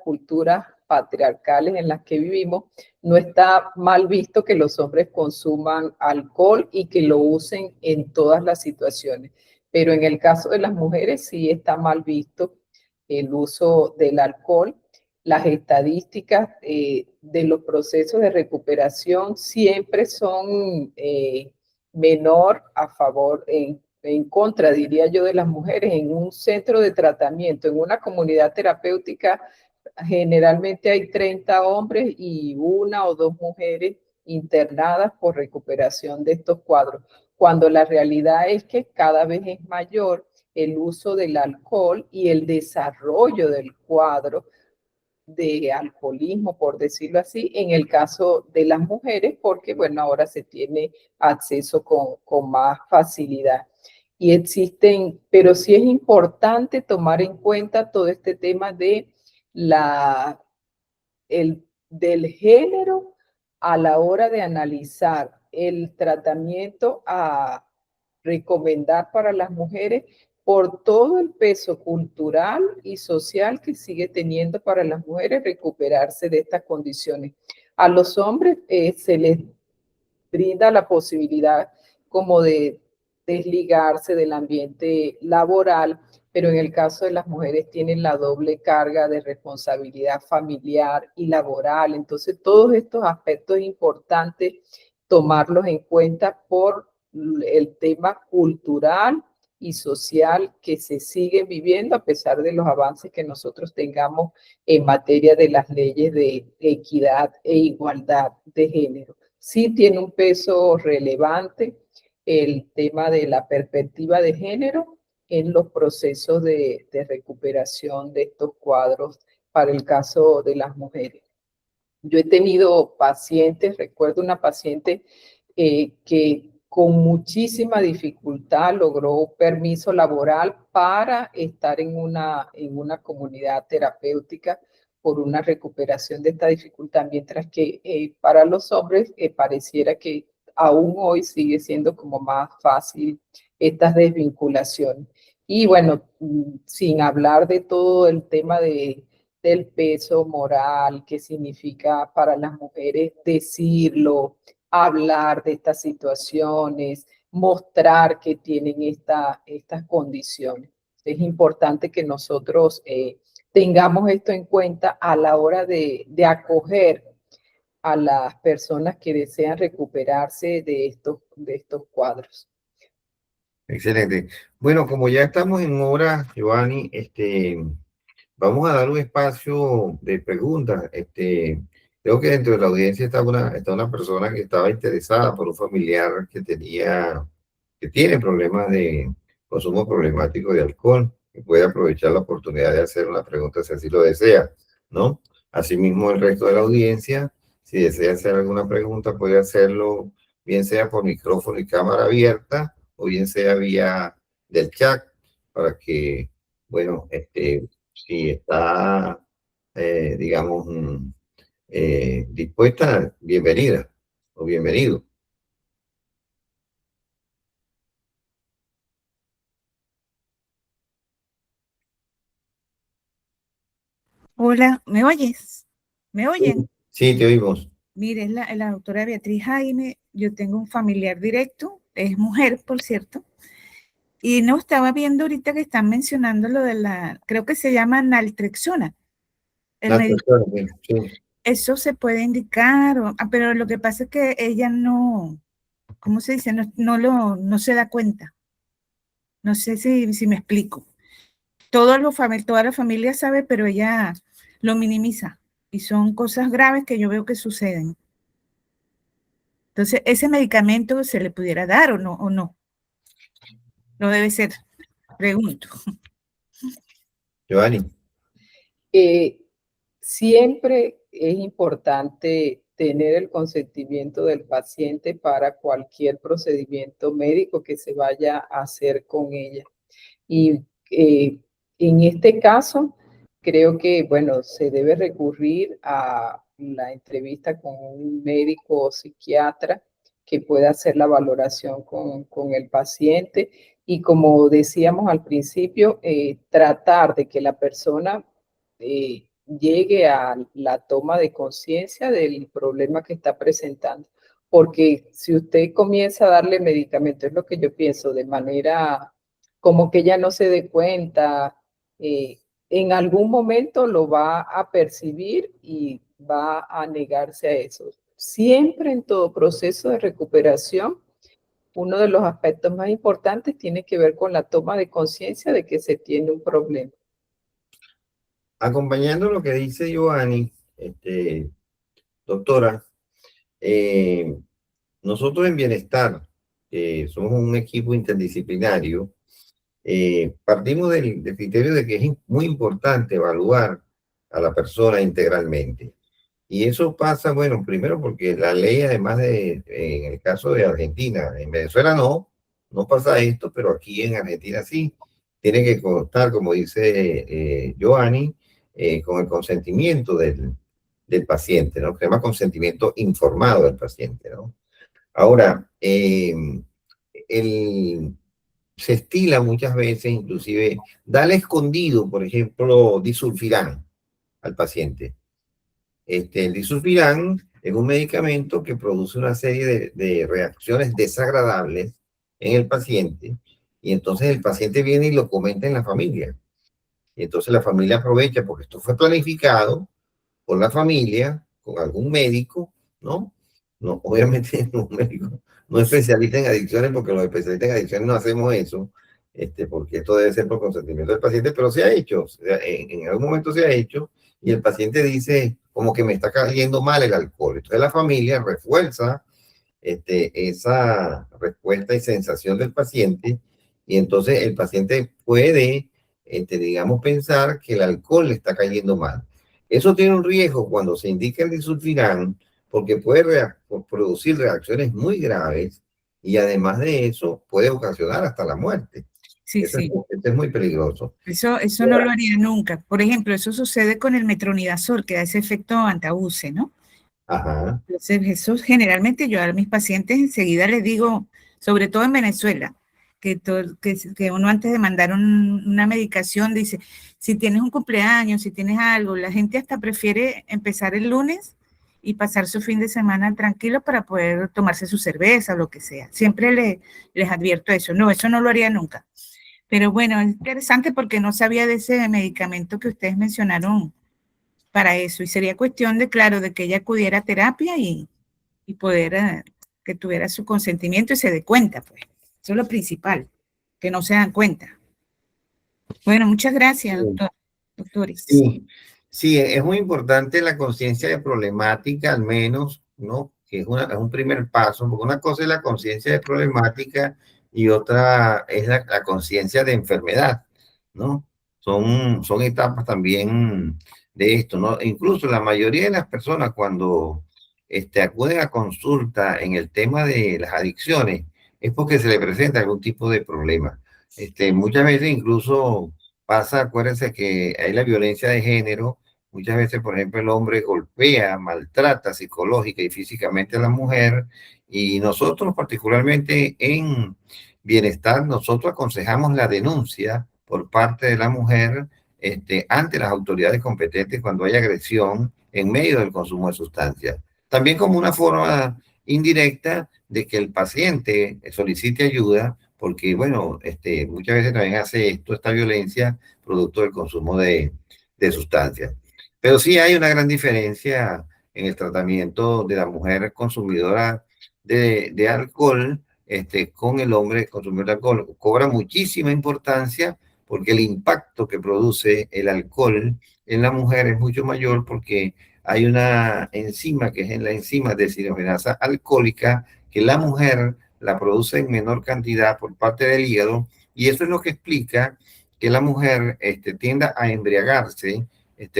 culturas patriarcales en las que vivimos, no está mal visto que los hombres consuman alcohol y que lo usen en todas las situaciones. Pero en el caso de las mujeres sí está mal visto el uso del alcohol. Las estadísticas de los procesos de recuperación siempre son menor a favor, en contra, diría yo, de las mujeres. En un centro de tratamiento, en una comunidad terapéutica, generalmente hay 30 hombres y una o dos mujeres internadas por recuperación de estos cuadros, cuando la realidad es que cada vez es mayor el uso del alcohol y el desarrollo del cuadro de alcoholismo, por decirlo así, en el caso de las mujeres, porque bueno, ahora se tiene acceso con más facilidad. Y existen, pero sí es importante tomar en cuenta todo este tema de del género a la hora de analizar el tratamiento a recomendar para las mujeres por todo el peso cultural y social que sigue teniendo para las mujeres recuperarse de estas condiciones. A los hombres se les brinda la posibilidad como de desligarse del ambiente laboral, pero en el caso de las mujeres tienen la doble carga de responsabilidad familiar y laboral. Entonces, todos estos aspectos es importante tomarlos en cuenta por el tema cultural y social que se sigue viviendo a pesar de los avances que nosotros tengamos en materia de las leyes de equidad e igualdad de género. Sí tiene un peso relevante el tema de la perspectiva de género en los procesos de recuperación de estos cuadros para el caso de las mujeres. Yo he tenido pacientes, recuerdo una paciente que con muchísima dificultad logró permiso laboral para estar en una comunidad terapéutica por una recuperación de esta dificultad, mientras que para los hombres pareciera que aún hoy sigue siendo como más fácil estas desvinculaciones. Y bueno, sin hablar de todo el tema del peso moral que significa para las mujeres decirlo, hablar de estas situaciones, mostrar que tienen estas condiciones. Es importante que nosotros tengamos esto en cuenta a la hora de acoger a las personas que desean recuperarse de estos cuadros. Excelente. Bueno, como ya estamos en hora, Giovanni, vamos a dar un espacio de preguntas. Creo que dentro de la audiencia está una persona que estaba interesada por un familiar que tiene problemas de consumo problemático de alcohol, que puede aprovechar la oportunidad de hacer una pregunta si así lo desea, ¿no? Asimismo, el resto de la audiencia, si desea hacer alguna pregunta, puede hacerlo, bien sea por micrófono y cámara abierta, o bien sea vía del chat, para que, bueno, si está, digamos, dispuesta, bienvenida o bienvenido. Hola, ¿me oyes? ¿Me oyen? Sí, te oímos. Mire, es la doctora Beatriz Jaime. Yo tengo un familiar directo, es mujer, por cierto, y no estaba viendo ahorita que están mencionando lo de creo que se llama naltrexona. Sí. Eso se puede indicar, pero lo que pasa es que ella no, ¿cómo se dice? No se da cuenta. No sé si me explico. Toda la familia sabe, pero ella lo minimiza. Y son cosas graves que yo veo que suceden. Entonces, ¿ese medicamento se le pudiera dar o no? ¿O no? No debe ser, pregunto. Giovanni. Siempre es importante tener el consentimiento del paciente para cualquier procedimiento médico que se vaya a hacer con ella. Y en este caso, creo que, bueno, se debe recurrir a la entrevista con un médico o psiquiatra que pueda hacer la valoración con el paciente. Y como decíamos al principio, tratar de que la persona llegue a la toma de conciencia del problema que está presentando. Porque si usted comienza a darle medicamentos, es lo que yo pienso, de manera como que ella no se dé cuenta, en algún momento lo va a percibir y va a negarse a eso. Siempre en todo proceso de recuperación, uno de los aspectos más importantes tiene que ver con la toma de conciencia de que se tiene un problema. Acompañando lo que dice Giovanni, doctora, nosotros en Bienestar, somos un equipo interdisciplinario, partimos del criterio de que es muy importante evaluar a la persona integralmente. Y eso pasa, bueno, primero porque la ley, además en el caso de Argentina, en Venezuela no pasa esto, pero aquí en Argentina sí, tiene que constar, como dice Giovanni, con el consentimiento del paciente, ¿no? Que se llama consentimiento informado del paciente, ¿no? Ahora, se estila muchas veces, inclusive, darle escondido, por ejemplo, disulfiram al paciente. El disulfiram es un medicamento que produce una serie de reacciones desagradables en el paciente, y entonces el paciente viene y lo comenta en la familia. Y entonces la familia aprovecha, porque esto fue planificado por la familia, con algún médico, ¿no? No, obviamente un médico no especialista en adicciones, porque los especialistas en adicciones no hacemos eso, porque esto debe ser por consentimiento del paciente, pero se ha hecho, o sea, en algún momento se ha hecho, y el paciente dice, como que me está cayendo mal el alcohol. Entonces la familia refuerza esa respuesta y sensación del paciente, y entonces el paciente puede, digamos, pensar que el alcohol le está cayendo mal. Eso tiene un riesgo cuando se indica el disulfiram, porque puede producir reacciones muy graves, y además de eso puede ocasionar hasta la muerte. Sí, Eso sí. es muy peligroso. Eso no lo haría nunca. Por ejemplo, eso sucede con el metronidazol, que da ese efecto antabuse, ¿no? Ajá. Entonces, eso generalmente yo a mis pacientes enseguida les digo, sobre todo en Venezuela, que uno antes de mandar una medicación dice, si tienes un cumpleaños, si tienes algo, la gente hasta prefiere empezar el lunes y pasar su fin de semana tranquilo para poder tomarse su cerveza o lo que sea. Siempre les advierto eso. No, eso no lo haría nunca. Pero bueno, es interesante porque no sabía de ese medicamento que ustedes mencionaron para eso. Y sería cuestión de, claro, de que ella acudiera a terapia y poder que tuviera su consentimiento y se dé cuenta, pues. Eso es lo principal, que no se dan cuenta. Bueno, muchas gracias, doctores. Sí, sí, es muy importante la conciencia de problemática, al menos, ¿no? Que es un primer paso, porque una cosa es la conciencia de problemática y otra es la conciencia de enfermedad, ¿no? Son etapas también de esto, ¿no? Incluso la mayoría de las personas cuando acuden a consulta en el tema de las adicciones es porque se le presenta algún tipo de problema. Muchas veces incluso pasa, acuérdense que hay la violencia de género. Muchas veces, por ejemplo, el hombre golpea, maltrata psicológica y físicamente a la mujer, y nosotros particularmente en Bienestar, nosotros aconsejamos la denuncia por parte de la mujer ante las autoridades competentes cuando hay agresión en medio del consumo de sustancias. También como una forma indirecta de que el paciente solicite ayuda, porque, bueno, muchas veces también hace esta violencia producto del consumo de sustancias. Pero sí hay una gran diferencia en el tratamiento de la mujer consumidora de alcohol con el hombre consumidor de alcohol. Cobra muchísima importancia porque el impacto que produce el alcohol en la mujer es mucho mayor, porque hay una enzima que es la enzima deshidrogenasa alcohólica, que la mujer la produce en menor cantidad por parte del hígado, y eso es lo que explica que la mujer tienda a embriagarse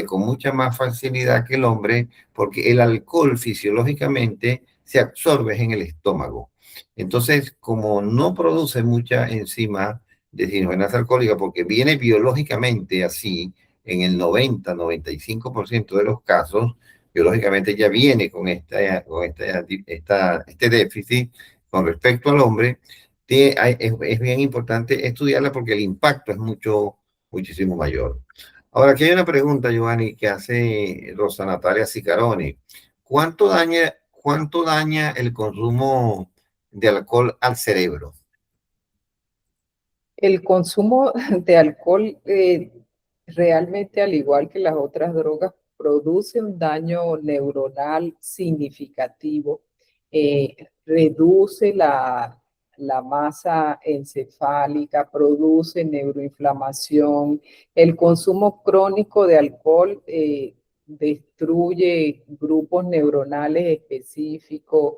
con mucha más facilidad que el hombre, porque el alcohol fisiológicamente se absorbe en el estómago. Entonces, como no produce mucha enzima deshidrogenasa alcohólica, porque viene biológicamente así, en el 90-95% de los casos, biológicamente ya viene con este déficit con respecto al hombre, es bien importante estudiarla porque el impacto es muchísimo mayor. Ahora, aquí hay una pregunta, Giovanni, que hace Rosa Natalia Sicaroni. ¿Cuánto daña el consumo de alcohol al cerebro? El consumo de alcohol realmente, al igual que las otras drogas, produce un daño neuronal significativo, reduce la masa encefálica, produce neuroinflamación. El consumo crónico de alcohol destruye grupos neuronales específicos,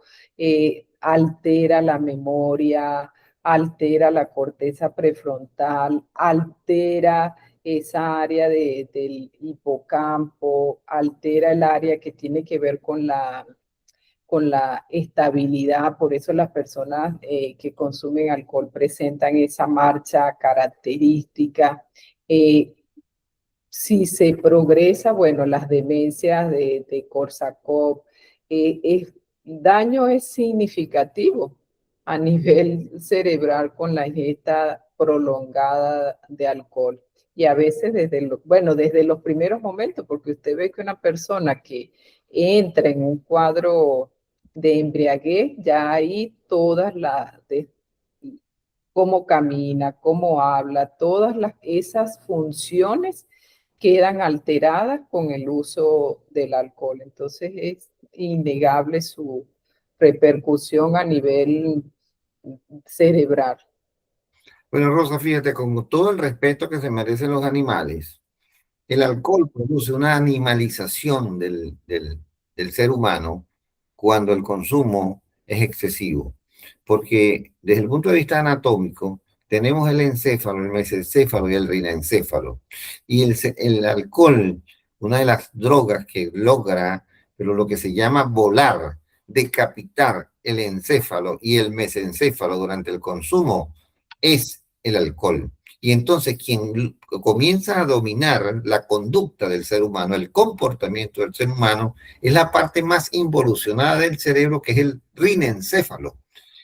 altera la memoria, altera la corteza prefrontal, altera esa área del hipocampo, altera el área que tiene que ver con la estabilidad. Por eso las personas que consumen alcohol presentan esa marcha característica. Si se progresa, bueno, las demencias de Korsakoff, el daño es significativo a nivel cerebral con la ingesta prolongada de alcohol. Y a veces desde los primeros momentos, porque usted ve que una persona que entra en un cuadro de embriaguez, ya ahí todas cómo camina, cómo habla, esas funciones quedan alteradas con el uso del alcohol. Entonces es innegable su repercusión a nivel cerebral. Bueno, Rosa, fíjate, con todo el respeto que se merecen los animales, el alcohol produce una animalización del ser humano cuando el consumo es excesivo, porque desde el punto de vista anatómico tenemos el encéfalo, el mesencéfalo y el rinencéfalo. Y el alcohol, una de las drogas que logra, pero lo que se llama volar, decapitar el encéfalo y el mesencéfalo durante el consumo, es el alcohol. Y entonces quien comienza a dominar la conducta del ser humano, el comportamiento del ser humano, es la parte más involucionada del cerebro, que es el rinencéfalo.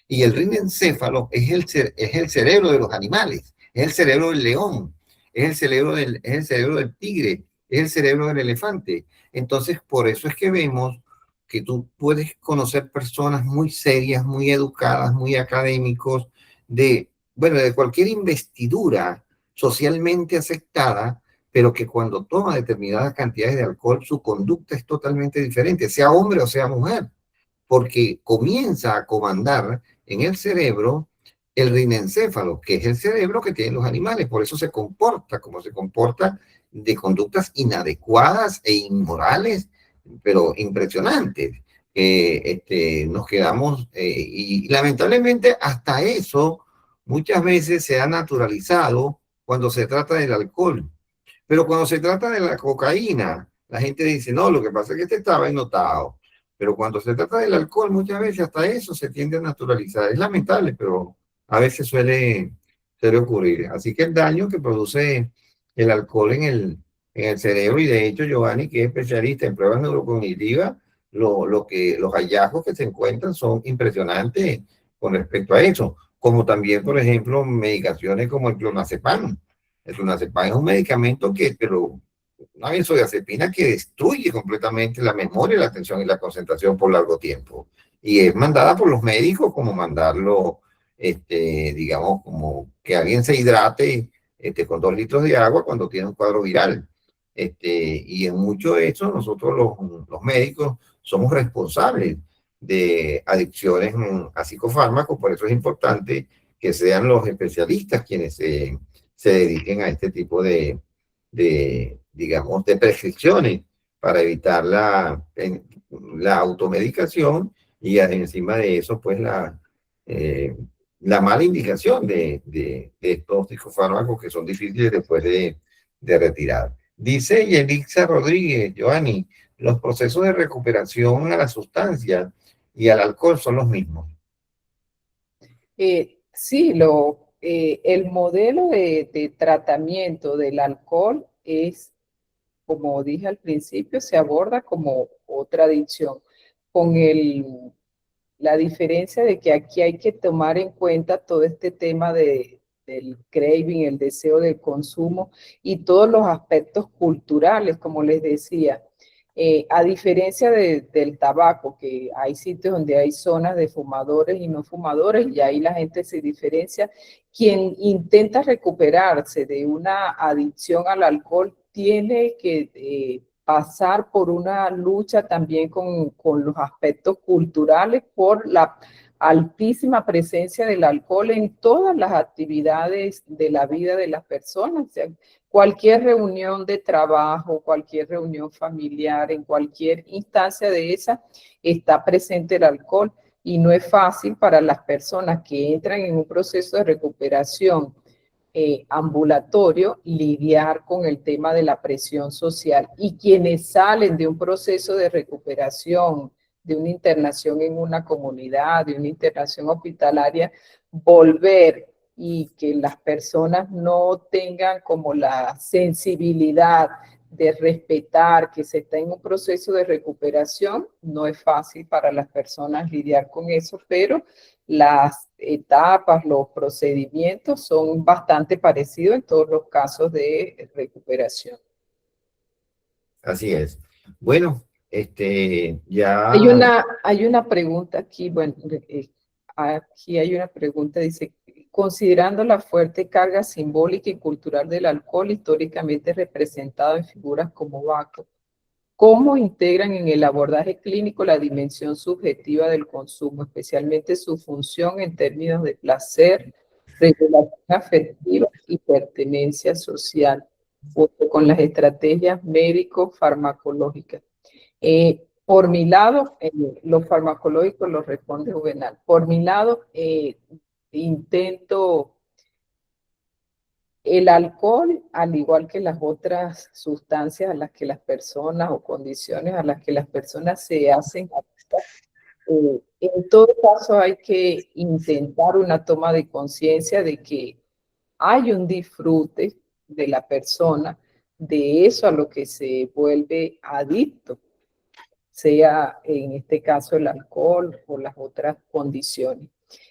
Y el rinencéfalo es el cerebro de los animales, es el cerebro del león, es el cerebro del tigre, es el cerebro del elefante. Entonces, por eso es que vemos que tú puedes conocer personas muy serias, muy educadas, muy académicos, de cualquier investidura socialmente aceptada, pero que cuando toma determinadas cantidades de alcohol, su conducta es totalmente diferente, sea hombre o sea mujer, porque comienza a comandar en el cerebro el rinencéfalo, que es el cerebro que tienen los animales. Por eso se comporta como se comporta, de conductas inadecuadas e inmorales, pero impresionantes. Nos quedamos, y lamentablemente hasta eso muchas veces se ha naturalizado cuando se trata del alcohol. Pero cuando se trata de la cocaína, la gente dice, no, lo que pasa es que este estaba ennotado. Pero cuando se trata del alcohol, muchas veces hasta eso se tiende a naturalizar. Es lamentable, pero a veces suele ocurrir. Así que el daño que produce el alcohol en el cerebro, y de hecho Giovanni, que es especialista en pruebas neurocognitivas, los hallazgos que se encuentran son impresionantes con respecto a eso. Como también, por ejemplo, medicaciones como el clonazepam. El clonazepam es un medicamento pero una benzodiazepina que destruye completamente la memoria, la atención y la concentración por largo tiempo. Y es mandada por los médicos como mandarlo, digamos, como que alguien se hidrate con 2 litros de agua cuando tiene un cuadro viral. Y en mucho de eso nosotros los médicos somos responsables de adicciones a psicofármacos, por eso es importante que sean los especialistas quienes se dediquen a este tipo digamos, de prescripciones para evitar la automedicación y encima de eso, pues la mala indicación de estos psicofármacos que son difíciles después de retirar. Dice Yelixa Rodríguez, Joanny, los procesos de recuperación a la sustancia y al alcohol son los mismos. Sí, el modelo de tratamiento del alcohol es, como dije al principio, se aborda como otra adicción, con la diferencia de que aquí hay que tomar en cuenta todo este tema del craving, el deseo del consumo y todos los aspectos culturales, como les decía. A diferencia del tabaco, que hay sitios donde hay zonas de fumadores y no fumadores, y ahí la gente se diferencia. Quien intenta recuperarse de una adicción al alcohol tiene que pasar por una lucha también con los aspectos culturales, por la altísima presencia del alcohol en todas las actividades de la vida de las personas. O sea, cualquier reunión de trabajo, cualquier reunión familiar, en cualquier instancia de esa, está presente el alcohol. Y no es fácil para las personas que entran en un proceso de recuperación ambulatorio lidiar con el tema de la presión social, y quienes salen de un proceso de recuperación, de una internación en una comunidad, de una internación hospitalaria, volver y que las personas no tengan como la sensibilidad de respetar que se está en un proceso de recuperación, no es fácil para las personas lidiar con eso, pero las etapas, los procedimientos son bastante parecidos en todos los casos de recuperación. Así es. Bueno, ya... Hay una pregunta aquí, bueno, aquí hay una pregunta, dice, considerando la fuerte carga simbólica y cultural del alcohol históricamente representado en figuras como Baco, ¿cómo integran en el abordaje clínico la dimensión subjetiva del consumo, especialmente su función en términos de placer, regulación afectiva y pertenencia social, junto con las estrategias médico-farmacológicas? Por mi lado, lo farmacológico lo responde Juvenal. Por mi lado, intento... El alcohol, al igual que las otras sustancias a las que las personas o condiciones a las que las personas se hacen adictas, en todo caso hay que intentar una toma de conciencia de que hay un disfrute de la persona de eso a lo que se vuelve adicto, sea en este caso el alcohol o las otras condiciones.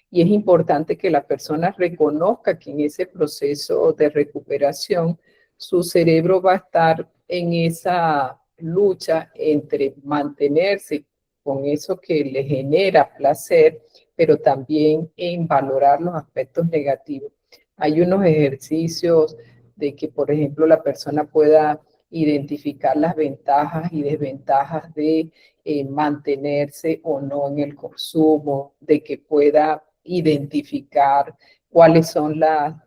Y es importante que la persona reconozca que en ese proceso de recuperación su cerebro va a estar en esa lucha entre mantenerse con eso que le genera placer, pero también en valorar los aspectos negativos. Hay unos ejercicios de que, por ejemplo, la persona pueda identificar las ventajas y desventajas de mantenerse o no en el consumo, de que pueda identificar cuáles son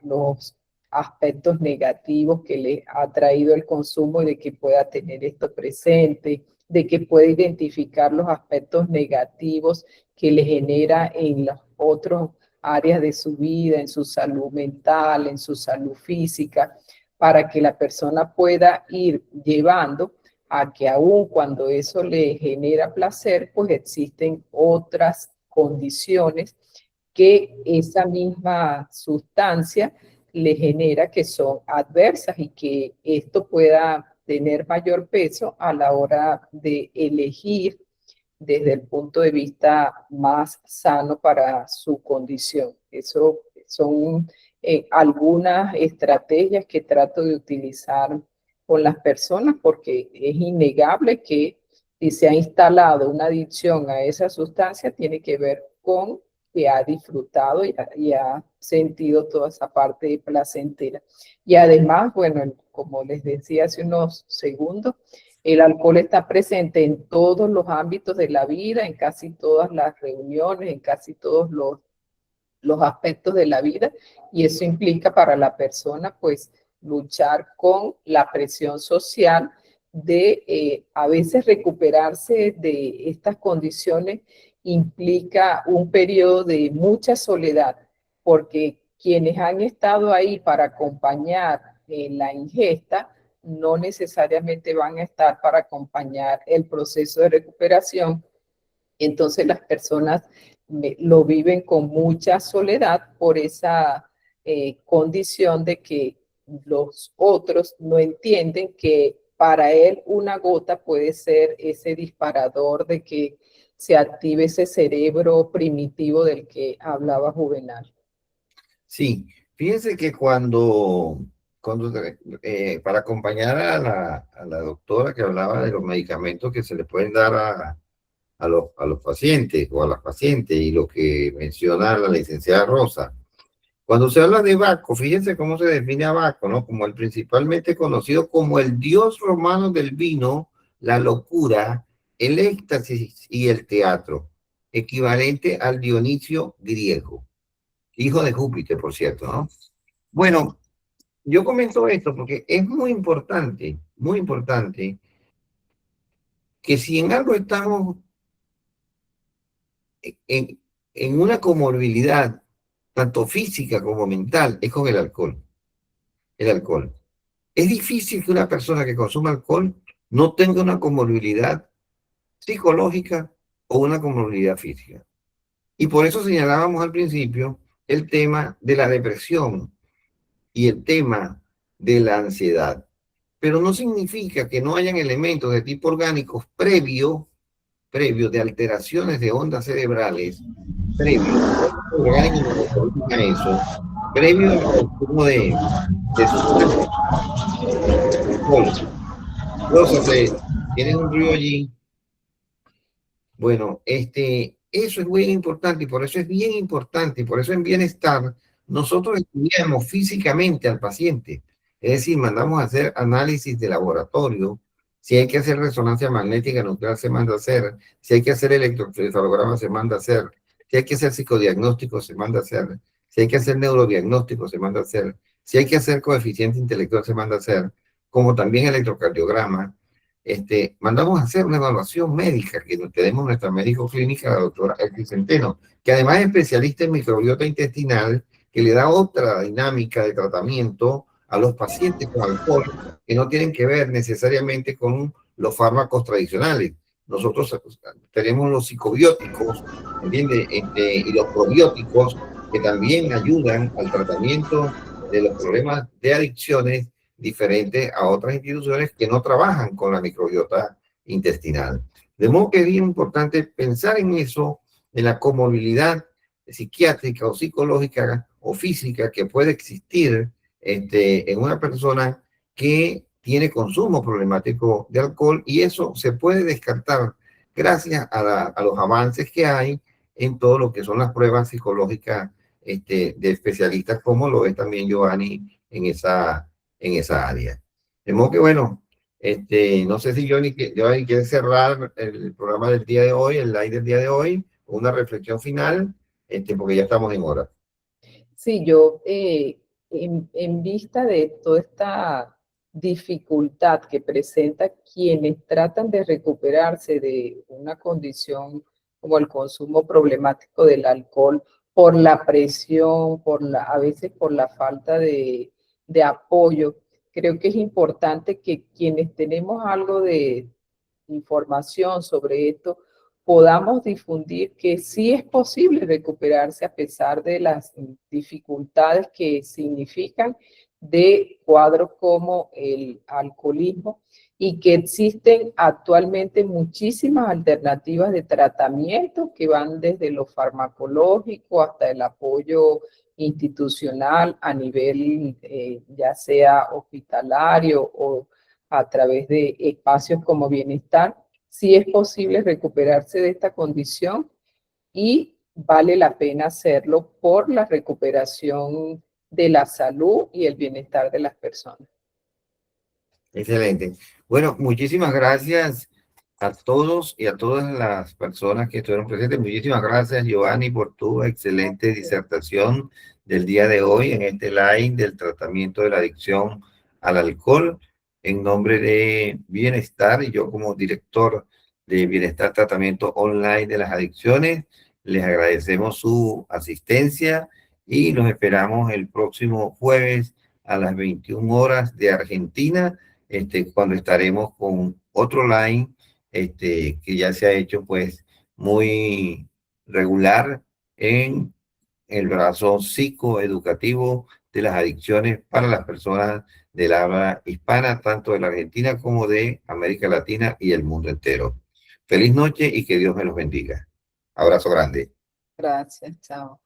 los aspectos negativos que le ha traído el consumo y de que pueda tener esto presente, de que pueda identificar los aspectos negativos que le genera en los otros áreas de su vida, en su salud mental, en su salud física, para que la persona pueda ir llevando a que aun cuando eso le genera placer, pues existen otras condiciones que esa misma sustancia le genera que son adversas, y que esto pueda tener mayor peso a la hora de elegir desde el punto de vista más sano para su condición. Eso son algunas estrategias que trato de utilizar con las personas, porque es innegable que si se ha instalado una adicción a esa sustancia, tiene que ver con que ha disfrutado y ha sentido toda esa parte placentera. Y además, bueno, como les decía hace unos segundos, el alcohol está presente en todos los ámbitos de la vida, en casi todas las reuniones, en casi todos los aspectos de la vida, y eso implica para la persona pues luchar con la presión social de a veces recuperarse de estas condiciones implica un periodo de mucha soledad, porque quienes han estado ahí para acompañar la ingesta no necesariamente van a estar para acompañar el proceso de recuperación. Entonces las personas lo viven con mucha soledad por esa condición de que los otros no entienden que para él una gota puede ser ese disparador de que se active ese cerebro primitivo del que hablaba Juvenal. Sí, fíjense que cuando para acompañar a la doctora que hablaba de los medicamentos que se le pueden dar a los pacientes o a las pacientes y lo que menciona la licenciada Rosa, cuando se habla de Baco, fíjense cómo se define a Baco, ¿no? Como el principalmente conocido como el dios romano del vino, la locura, el éxtasis y el teatro, equivalente al Dionisio griego, hijo de Júpiter, por cierto, ¿no? Bueno, yo comento esto porque es muy importante que si en algo estamos en una comorbilidad, tanto física como mental, es con el alcohol. El alcohol. Es difícil que una persona que consuma alcohol no tenga una comorbilidad psicológica o una comorbilidad física. Y por eso señalábamos al principio el tema de la depresión y el tema de la ansiedad. Pero no significa que no hayan elementos de tipo orgánicos previo de alteraciones de ondas cerebrales, previo a eso, previo al consumo de sustancias. Rosa, ¿tienes un río allí? Bueno, eso es muy importante y por eso es bien importante y por eso en bienestar nosotros estudiamos físicamente al paciente. Es decir, mandamos a hacer análisis de laboratorio. Si hay que hacer resonancia magnética nuclear, se manda a hacer. Si hay que hacer electroencefalograma, se manda a hacer. Si hay que hacer psicodiagnóstico, se manda a hacer. Si hay que hacer neurodiagnóstico, se manda a hacer. Si hay que hacer coeficiente intelectual, se manda a hacer. Como también electrocardiograma. Mandamos a hacer una evaluación médica que tenemos nuestra médico clínica, la doctora Elsie Centeno, que además es especialista en microbiota intestinal, que le da otra dinámica de tratamiento a los pacientes con alcohol que no tienen que ver necesariamente con los fármacos tradicionales. Nosotros tenemos los psicobióticos, ¿entiendes? Y los probióticos que también ayudan al tratamiento de los problemas de adicciones diferentes a otras instituciones que no trabajan con la microbiota intestinal. De modo que es bien importante pensar en eso, en la comorbilidad psiquiátrica o psicológica o física que puede existir en una persona que tiene consumo problemático de alcohol, y eso se puede descartar gracias a los avances que hay en todo lo que son las pruebas psicológicas de especialistas, como lo es también Giovanni en esa área. De modo que, bueno, no sé si Johnny quiere cerrar el programa del día de hoy, el live del día de hoy, una reflexión final, porque ya estamos en hora. Sí, yo, en vista de toda esta dificultad que presenta quienes tratan de recuperarse de una condición como el consumo problemático del alcohol, por la presión, a veces por la falta de apoyo, creo que es importante que quienes tenemos algo de información sobre esto, podamos difundir que sí es posible recuperarse a pesar de las dificultades que significan de cuadros como el alcoholismo, y que existen actualmente muchísimas alternativas de tratamiento que van desde lo farmacológico hasta el apoyo institucional a nivel ya sea hospitalario o a través de espacios como bienestar. Sí es posible recuperarse de esta condición y vale la pena hacerlo por la recuperación de la salud y el bienestar de las personas. Excelente. Bueno, muchísimas gracias a todos y a todas las personas que estuvieron presentes. Muchísimas gracias, Giovanni, por tu excelente disertación del día de hoy en este live del tratamiento de la adicción al alcohol. En nombre de Bienestar y yo como director de Bienestar Tratamiento Online de las Adicciones, les agradecemos su asistencia y los esperamos el próximo jueves a las 21 horas de Argentina, cuando estaremos con otro line que ya se ha hecho pues muy regular en el brazo psicoeducativo de las adicciones para las personas del habla hispana, tanto de la Argentina como de América Latina y el mundo entero. Feliz noche y que Dios me los bendiga. Abrazo grande. Gracias, chao.